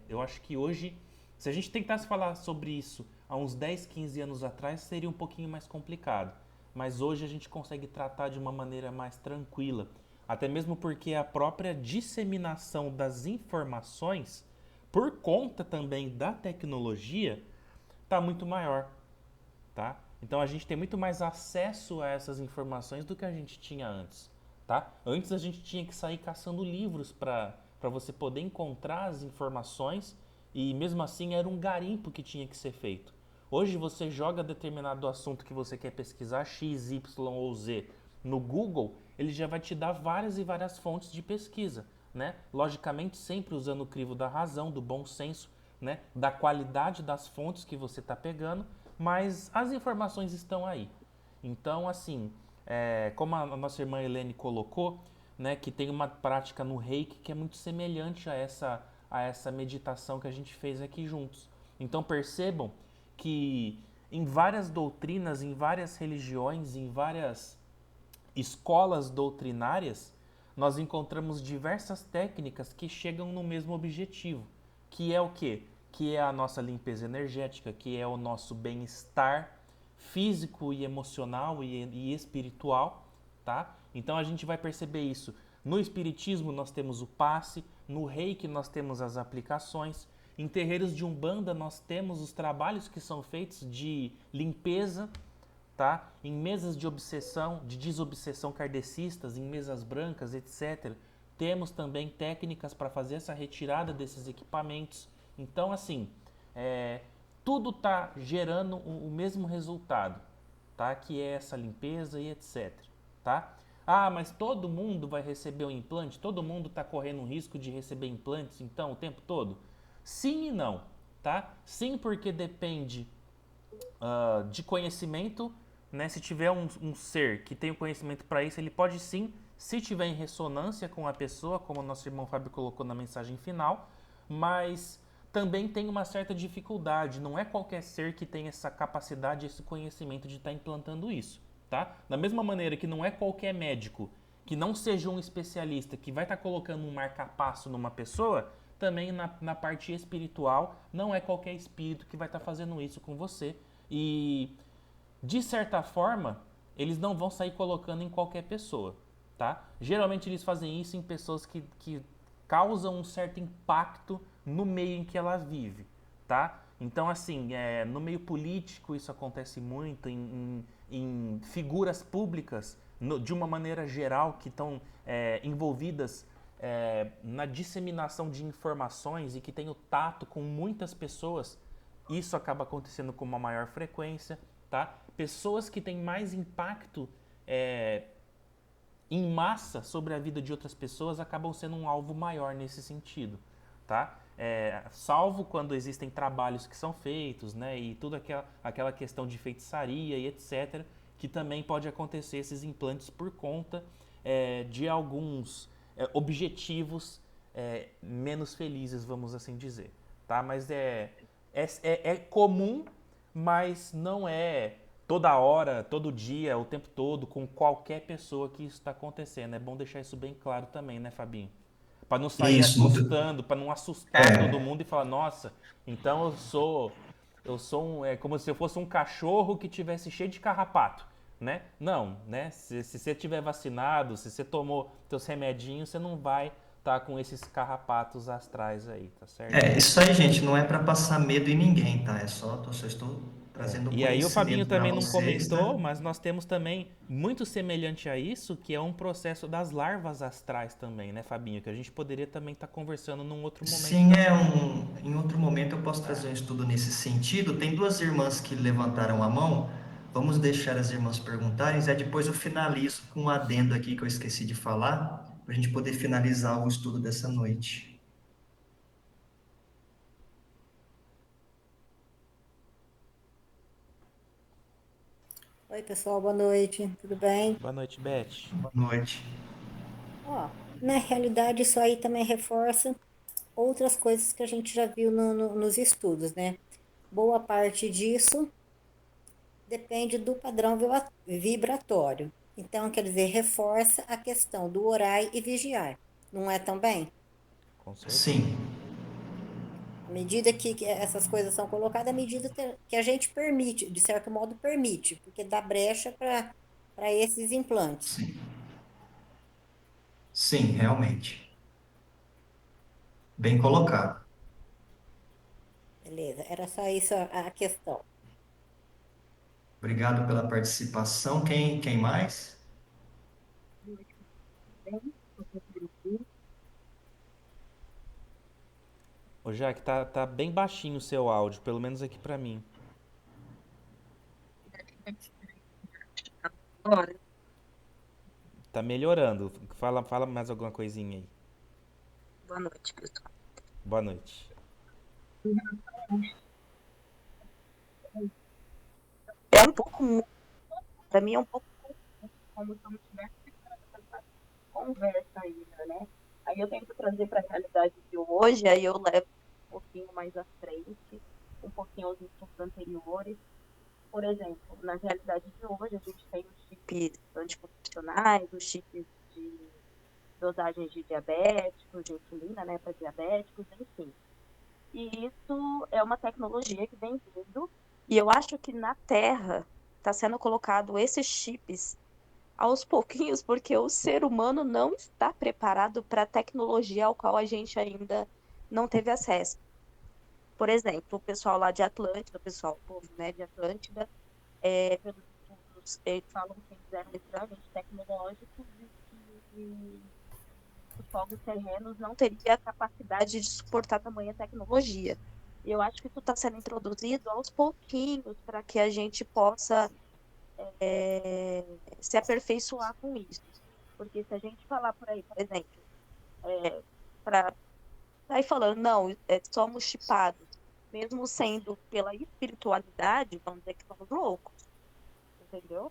eu acho que hoje, se a gente tentasse falar sobre isso há uns 10, 15 anos atrás, seria um pouquinho mais complicado. Mas hoje a gente consegue tratar de uma maneira mais tranquila. Até mesmo porque a própria disseminação das informações, por conta também da tecnologia, está muito maior, tá? Então a gente tem muito mais acesso a essas informações do que a gente tinha antes. tá? Antes a gente tinha que sair caçando livros para você poder encontrar as informações e mesmo assim era um garimpo que tinha que ser feito. Hoje você joga determinado assunto que você quer pesquisar, X, Y ou Z, no Google, ele já vai te dar várias e várias fontes de pesquisa, né? Logicamente sempre usando o crivo da razão, do bom senso, né? Da qualidade das fontes que você está pegando, mas as informações estão aí. Então, assim, como a nossa irmã Helene colocou, né, que tem uma prática no Reiki que é muito semelhante a essa meditação que a gente fez aqui juntos. Então percebam que em várias doutrinas, em várias religiões, em várias escolas doutrinárias, nós encontramos diversas técnicas que chegam no mesmo objetivo, que é o quê? Que é a nossa limpeza energética, que é o nosso bem-estar físico e emocional e espiritual, tá? Então a gente vai perceber isso. No espiritismo nós temos o passe, no reiki nós temos as aplicações, em terreiros de umbanda nós temos os trabalhos que são feitos de limpeza, tá? Em mesas de obsessão, de desobsessão kardecistas, em mesas brancas, etc. Temos também técnicas para fazer essa retirada desses equipamentos. Então, assim, tudo está gerando o mesmo resultado, tá? Que é essa limpeza e etc. Tá? Ah, mas todo mundo vai receber um implante? Todo mundo está correndo o risco de receber implantes, então, o tempo todo? Sim e não, tá? Sim, porque depende de conhecimento, né? Se tiver um ser que tem o conhecimento para isso, ele pode sim, se tiver em ressonância com a pessoa, como o nosso irmão Fábio colocou na mensagem final, mas também tem uma certa dificuldade. Não é qualquer ser que tem essa capacidade, esse conhecimento de estar implantando isso, tá? Da mesma maneira que não é qualquer médico que não seja um especialista que vai estar colocando um marca-passo numa pessoa, também na parte espiritual, não é qualquer espírito que vai estar fazendo isso com você. E, de certa forma, eles não vão sair colocando em qualquer pessoa, tá? Geralmente eles fazem isso em pessoas que causam um certo impacto no meio em que ela vive, tá? Então, assim, no meio político isso acontece muito, em figuras públicas, de uma maneira geral, que estão envolvidas na disseminação de informações e que têm o tato com muitas pessoas, isso acaba acontecendo com uma maior frequência, tá? Pessoas que têm mais impacto em massa sobre a vida de outras pessoas acabam sendo um alvo maior nesse sentido, tá? Salvo quando existem trabalhos que são feitos, né? E toda aquela questão de feitiçaria e etc., que também pode acontecer esses implantes por conta de alguns objetivos menos felizes, vamos assim dizer, tá? Mas é comum, mas não é toda hora, todo dia, o tempo todo, com qualquer pessoa que isso está acontecendo. É bom deixar isso bem claro também, né, Fabinho? Para não sair Isso, muito. assustando, para não assustar todo É, mundo e falar, nossa, então é como se eu fosse um cachorro que tivesse cheio de carrapato, né? Não, né? Se você tiver vacinado, se você tomou seus remedinhos, você não vai estar com esses carrapatos astrais aí, tá certo? isso aí, gente, não é para passar medo em ninguém, tá? Só estou trazendo E aí o Fabinho conhecimento para também não vocês, tá? comentou, mas nós temos também muito semelhante a isso, que é um processo das larvas astrais também, né, Fabinho? Que a gente poderia também estar conversando num outro momento Sim, também. em outro momento eu posso trazer um estudo nesse sentido. Tem duas irmãs que levantaram a mão. Vamos deixar as irmãs perguntarem, e depois eu finalizo com um adendo aqui que eu esqueci de falar, para a gente poder finalizar o estudo dessa noite. Oi, pessoal, boa noite, tudo bem? Boa noite, Beth. Boa noite. Ó, na realidade, isso aí também reforça outras coisas que a gente já viu nos estudos, né? Boa parte disso depende do padrão vibratório. Então, quer dizer, reforça a questão do orar e vigiar, não é também? Com certeza. Sim, À medida que essas coisas são colocadas, à medida que a gente permite, de certo modo permite, porque dá brecha para esses implantes. sim, sim, realmente. Bem colocado. Beleza, era só isso a questão. Obrigado pela participação. Quem mais? tem fotografia. Ô, Jaque, tá bem baixinho o seu áudio, pelo menos aqui pra mim. Agora, Tá melhorando. Fala mais alguma coisinha aí. boa noite, pessoal. Boa noite. É um pouco, para mim é um pouco como se eu não estivesse essa conversa ainda, né? Aí eu tento trazer para a realidade de hoje, aí eu levo um pouquinho mais à frente, um pouquinho aos estudos anteriores. Por exemplo, na realidade de hoje, a gente tem os chips anticoncepcionais, os chips de dosagens de diabéticos, de insulina, né, para diabéticos, enfim. E isso é uma tecnologia que vem vindo, e eu acho que na Terra está sendo colocado esses chips aos pouquinhos, porque o ser humano não está preparado para a tecnologia ao qual a gente ainda não teve acesso. Por exemplo, o pessoal lá de Atlântida, o pessoal, o povo, né, de Atlântida, pelos estudos, eles falam que eles eram extremamente tecnológicos e que os povos terrenos não teriam a capacidade de suportar tamanha tecnologia. E eu acho que isso está sendo introduzido aos pouquinhos para que a gente possa se aperfeiçoar com isso. Porque se a gente falar por aí, por exemplo, para sair falando, não, somos chipados, mesmo sendo pela espiritualidade, vamos dizer que somos loucos, entendeu?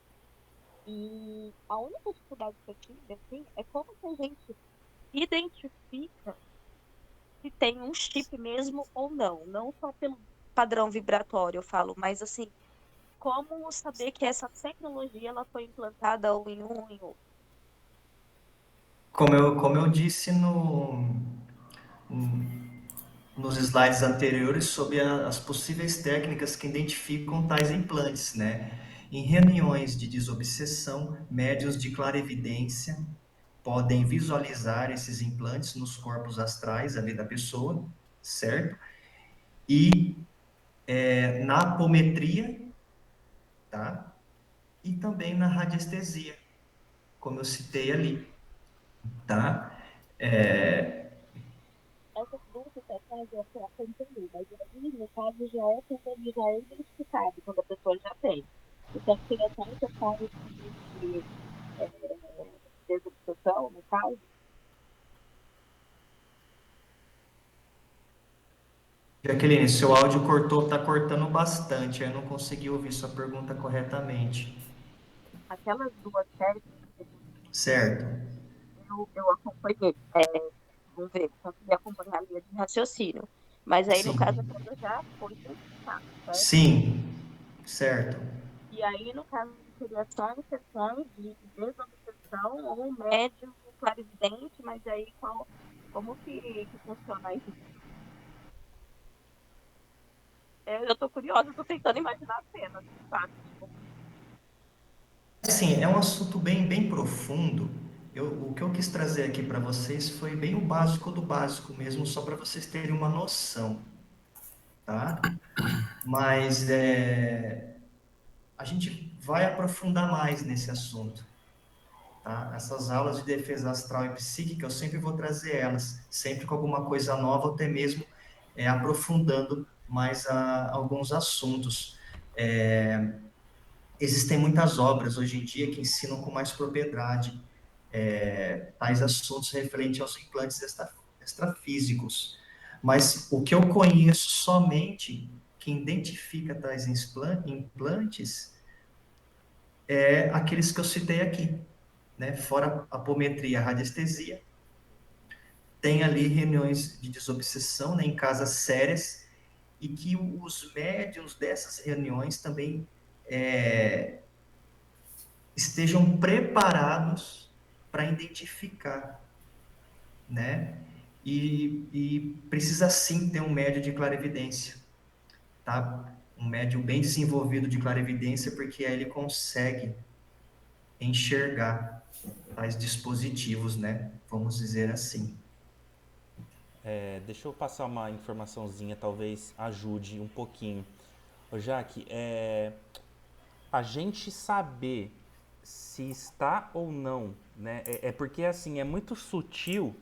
E a única dificuldade que eu tive, assim, é como que a gente identifica se tem um chip mesmo ou não. Não só pelo padrão vibratório, eu falo, mas assim, como saber que essa tecnologia ela foi implantada ou em um ou em outro. Como eu disse nos slides anteriores sobre as possíveis técnicas que identificam tais implantes, né? Em reuniões de desobsessão, médiuns de clarividência podem visualizar esses implantes nos corpos astrais ali da pessoa, certo? E na apometria, tá? E também na radiestesia, como eu citei ali, tá? Essas duas situações eu até entendi, mas aí, no caso, já é quando ele já é identificado, quando a pessoa já tem. Então, seria só em questão de desobsessão, no caso. Jaqueline, seu áudio cortou, tá cortando bastante, eu não consegui ouvir sua pergunta corretamente. Aquelas duas séries Certo? eu acompanhei. Vamos ver, consegui acompanhar a linha de raciocínio. Mas aí, no caso, Sim. a coisa já foi identificada, certo? Sim, certo. E aí, no caso, seria só em questões de desobsessão ou médium clarividente, mas aí como que funciona isso? Eu tô curiosa, tô tentando imaginar a cena, de fato. Tipo, Assim, é um assunto bem profundo. O que eu quis trazer aqui para vocês foi bem o básico do básico mesmo, só para vocês terem uma noção, tá? Mas a gente vai aprofundar mais nesse assunto, tá? Essas aulas de defesa astral e psíquica, eu sempre vou trazer elas, sempre com alguma coisa nova, ou até mesmo aprofundando mais alguns assuntos. Existem muitas obras hoje em dia que ensinam com mais propriedade tais assuntos referentes aos implantes extrafísicos. Mas o que eu conheço somente que identifica tais implantes é aqueles que eu citei aqui, né? Fora a apometria, a radiestesia, tem ali reuniões de desobsessão, né, em casas sérias, e que os médiuns dessas reuniões também estejam preparados para identificar, né? E precisa sim ter um médio de clarividência, tá? Um médio bem desenvolvido de clarividência, porque aí ele consegue enxergar tais dispositivos, né? Vamos dizer assim. Deixa eu passar uma informaçãozinha, talvez ajude um pouquinho. Ô, Jaque, a gente saber se está ou não, né? É porque assim, é muito sutil,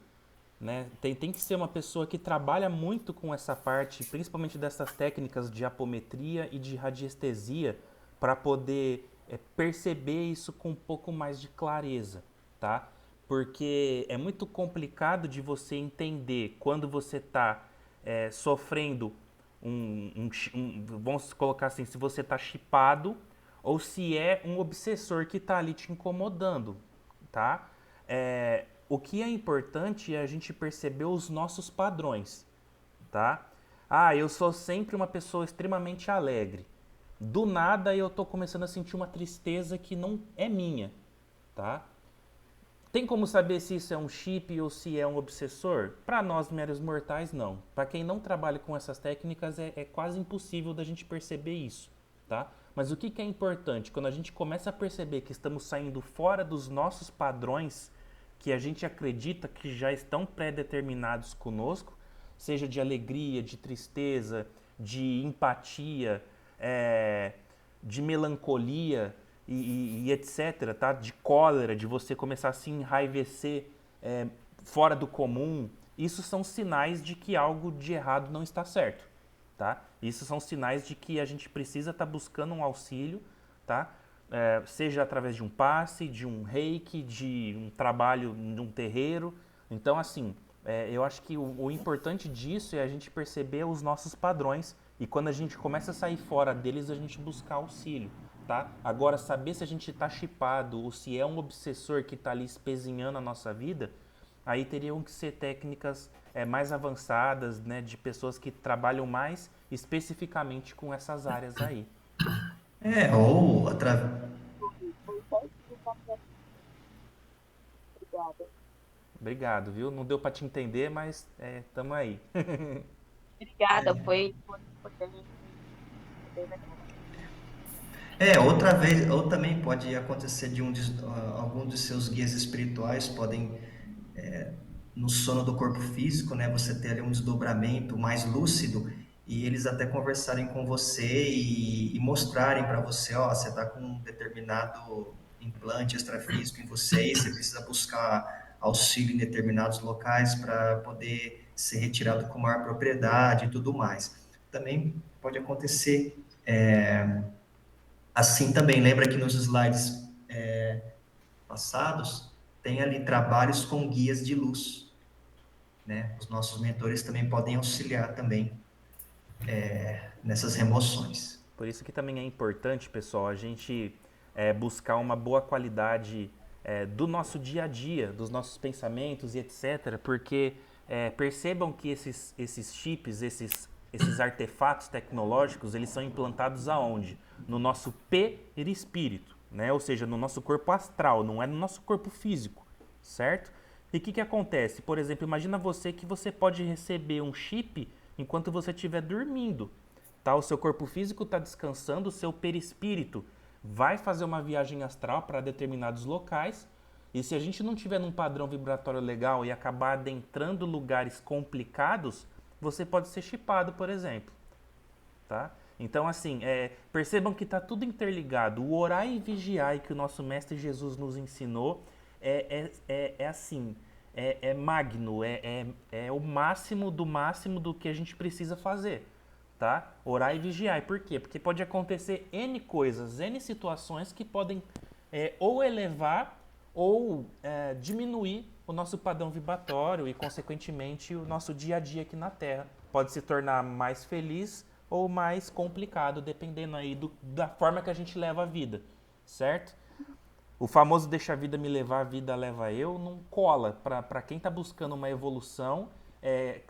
né? Tem que ser uma pessoa que trabalha muito com essa parte, principalmente dessas técnicas de apometria e de radiestesia, para poder perceber isso com um pouco mais de clareza, tá? Porque é muito complicado de você entender quando você está sofrendo vamos colocar assim, se você está chipado ou se é um obsessor que está ali te incomodando, tá? O que é importante é a gente perceber os nossos padrões, tá? Ah, eu sou sempre uma pessoa extremamente alegre. Do nada eu tô começando a sentir uma tristeza que não é minha, tá? Tem como saber se isso é um chip ou se é um obsessor? Para nós, meros mortais, não. Para quem não trabalha com essas técnicas, é quase impossível da gente perceber isso, tá? Mas o que é importante? Quando a gente começa a perceber que estamos saindo fora dos nossos padrões, que a gente acredita que já estão pré-determinados conosco, seja de alegria, de tristeza, de empatia, de melancolia e etc, tá? De cólera, de você começar a se enraivecer fora do comum, isso são sinais de que algo de errado não está certo, tá? Isso são sinais de que a gente precisa estar buscando um auxílio, tá? Seja através de um passe, de um reiki, de um trabalho de um terreiro. Então, assim, eu acho que o importante disso é a gente perceber os nossos padrões e quando a gente começa a sair fora deles, a gente buscar auxílio, tá? Agora, saber se a gente está chipado ou se é um obsessor que está ali espezinhando a nossa vida, aí teriam que ser técnicas mais avançadas, né, de pessoas que trabalham mais especificamente com essas áreas aí. Ou Obrigada. Obrigado, viu? Não deu para te entender, mas tamo aí. Obrigada, foi bem legal. outra vez, ou também pode acontecer de algum de seus guias espirituais podem, no sono do corpo físico, né, você ter ali um desdobramento mais lúcido e eles até conversarem com você e mostrarem para você, ó, você está com um determinado implante extrafísico em você e você precisa buscar auxílio em determinados locais para poder ser retirado com maior propriedade e tudo mais. Também pode acontecer assim também. Lembra que nos slides passados tem ali trabalhos com guias de luz, né? Os nossos mentores também podem auxiliar também nessas remoções. Por isso que também é importante, pessoal, a gente buscar uma boa qualidade do nosso dia a dia, dos nossos pensamentos e etc. Porque percebam que esses chips, esses artefatos tecnológicos, eles são implantados aonde? No nosso perispírito, né? Ou seja, no nosso corpo astral, não é no nosso corpo físico, certo? E o que acontece? Por exemplo, imagina você que você pode receber um chip enquanto você estiver dormindo. Tá? O seu corpo físico está descansando, o seu perispírito vai fazer uma viagem astral para determinados locais. E se a gente não tiver num padrão vibratório legal e acabar adentrando lugares complicados, você pode ser chipado, por exemplo. Tá? Então, assim, percebam que está tudo interligado. O orar e vigiar que o nosso Mestre Jesus nos ensinou assim, magno, é o máximo do que a gente precisa fazer, tá? Orar e vigiar. E por quê? Porque pode acontecer N coisas, N situações que podem ou elevar ou diminuir o nosso padrão vibratório e, consequentemente, o nosso dia a dia aqui na Terra. Pode se tornar mais feliz ou mais complicado, dependendo aí da forma que a gente leva a vida, certo? O famoso deixa a vida me levar, a vida leva eu, não cola. Para quem está buscando uma evolução,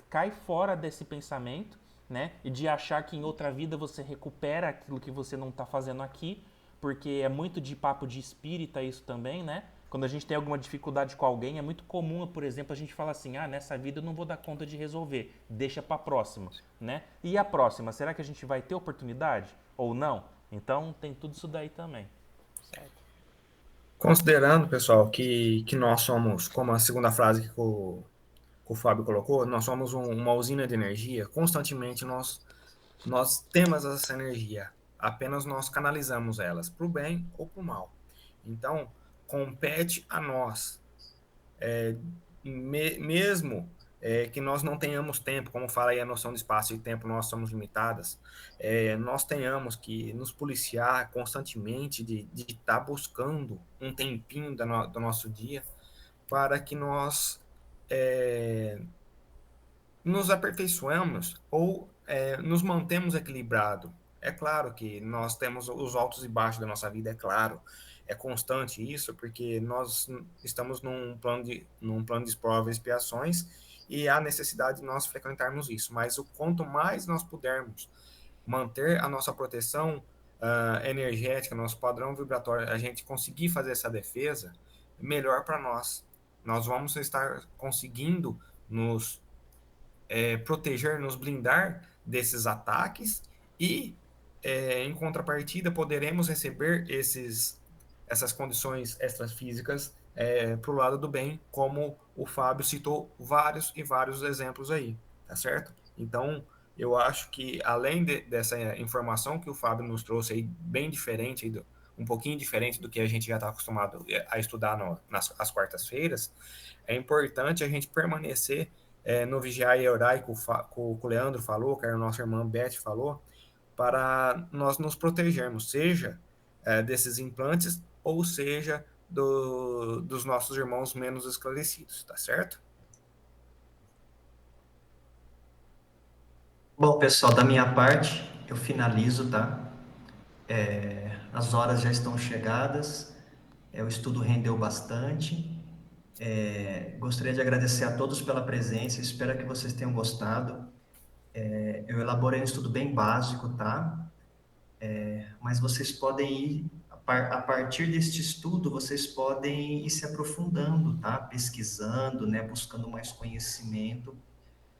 cai fora desse pensamento, né? E de achar que em outra vida você recupera aquilo que você não está fazendo aqui, porque é muito de papo de espírita isso também, né? Quando a gente tem alguma dificuldade com alguém, é muito comum, por exemplo, a gente falar assim, nessa vida eu não vou dar conta de resolver, deixa para a próxima, né? E a próxima, será que a gente vai ter oportunidade ou não? Então tem tudo isso daí também, certo? Considerando, pessoal, que nós somos, como a segunda frase que o Fábio colocou, nós somos uma usina de energia, constantemente nós temos essa energia, apenas nós canalizamos elas para o bem ou para o mal. Então, compete a nós, mesmo que nós não tenhamos tempo, como fala aí a noção de espaço e tempo, nós somos limitadas, nós tenhamos que nos policiar constantemente de estar buscando um tempinho do nosso dia para que nós nos aperfeiçoemos ou nos mantemos equilibrados. É claro que nós temos os altos e baixos da nossa vida, é claro, é constante isso, porque nós estamos num plano de provas e expiações e há necessidade de nós frequentarmos isso. Mas o quanto mais nós pudermos manter a nossa proteção energética, nosso padrão vibratório, a gente conseguir fazer essa defesa, melhor para nós. Nós vamos estar conseguindo nos proteger, nos blindar desses ataques e, em contrapartida, poderemos receber essas condições extrafísicas para o lado do bem, como o Fábio citou vários e vários exemplos aí, tá certo? Então, eu acho que, além dessa informação que o Fábio nos trouxe aí, bem diferente, um pouquinho diferente do que a gente já está acostumado a estudar nas quartas-feiras, é importante a gente permanecer no Vigiar e Orar, que o Leandro falou, que a nossa irmã Beth falou, para nós nos protegermos, seja desses implantes, ou seja dos nossos irmãos menos esclarecidos, tá certo? Bom, pessoal, da minha parte, eu finalizo, tá? As horas já estão chegadas, o estudo rendeu bastante. Gostaria de agradecer a todos pela presença, espero que vocês tenham gostado. Eu elaborei um estudo bem básico, tá? Mas vocês podem ir, a partir deste estudo, vocês podem ir se aprofundando, tá? Pesquisando, né? Buscando mais conhecimento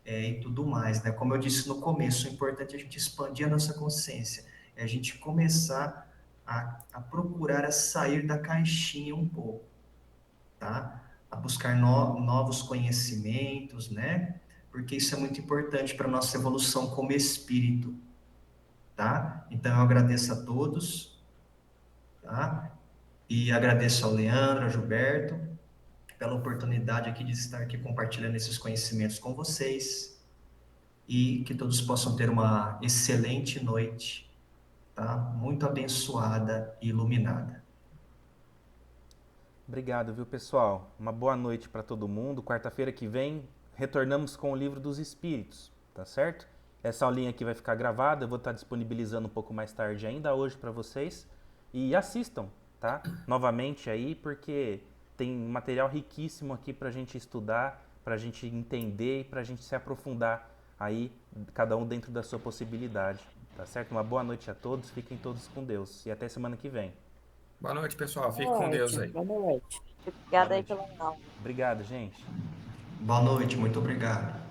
e tudo mais, né? Como eu disse no começo, é importante a gente expandir a nossa consciência, é a gente começar a procurar a sair da caixinha um pouco, tá? A buscar novos conhecimentos, né? Porque isso é muito importante para a nossa evolução como espírito, tá? Então, eu agradeço a todos, tá? E agradeço ao Leandro, ao Gilberto, pela oportunidade aqui de estar aqui compartilhando esses conhecimentos com vocês e que todos possam ter uma excelente noite, tá? Muito abençoada e iluminada. Obrigado, viu, pessoal? Uma boa noite para todo mundo. Quarta-feira que vem retornamos com o Livro dos Espíritos, tá certo? Essa aulinha aqui vai ficar gravada, eu vou estar disponibilizando um pouco mais tarde ainda hoje para vocês. E assistam, tá? Novamente aí, porque tem material riquíssimo aqui para a gente estudar, para a gente entender e para a gente se aprofundar aí, cada um dentro da sua possibilidade, tá certo? Uma boa noite a todos, fiquem todos com Deus e até semana que vem. Boa noite, pessoal. Fique Boa com Deus noite, aí. boa noite. Obrigada Boa aí noite. pela aula. Obrigado, gente. Boa noite, muito obrigado.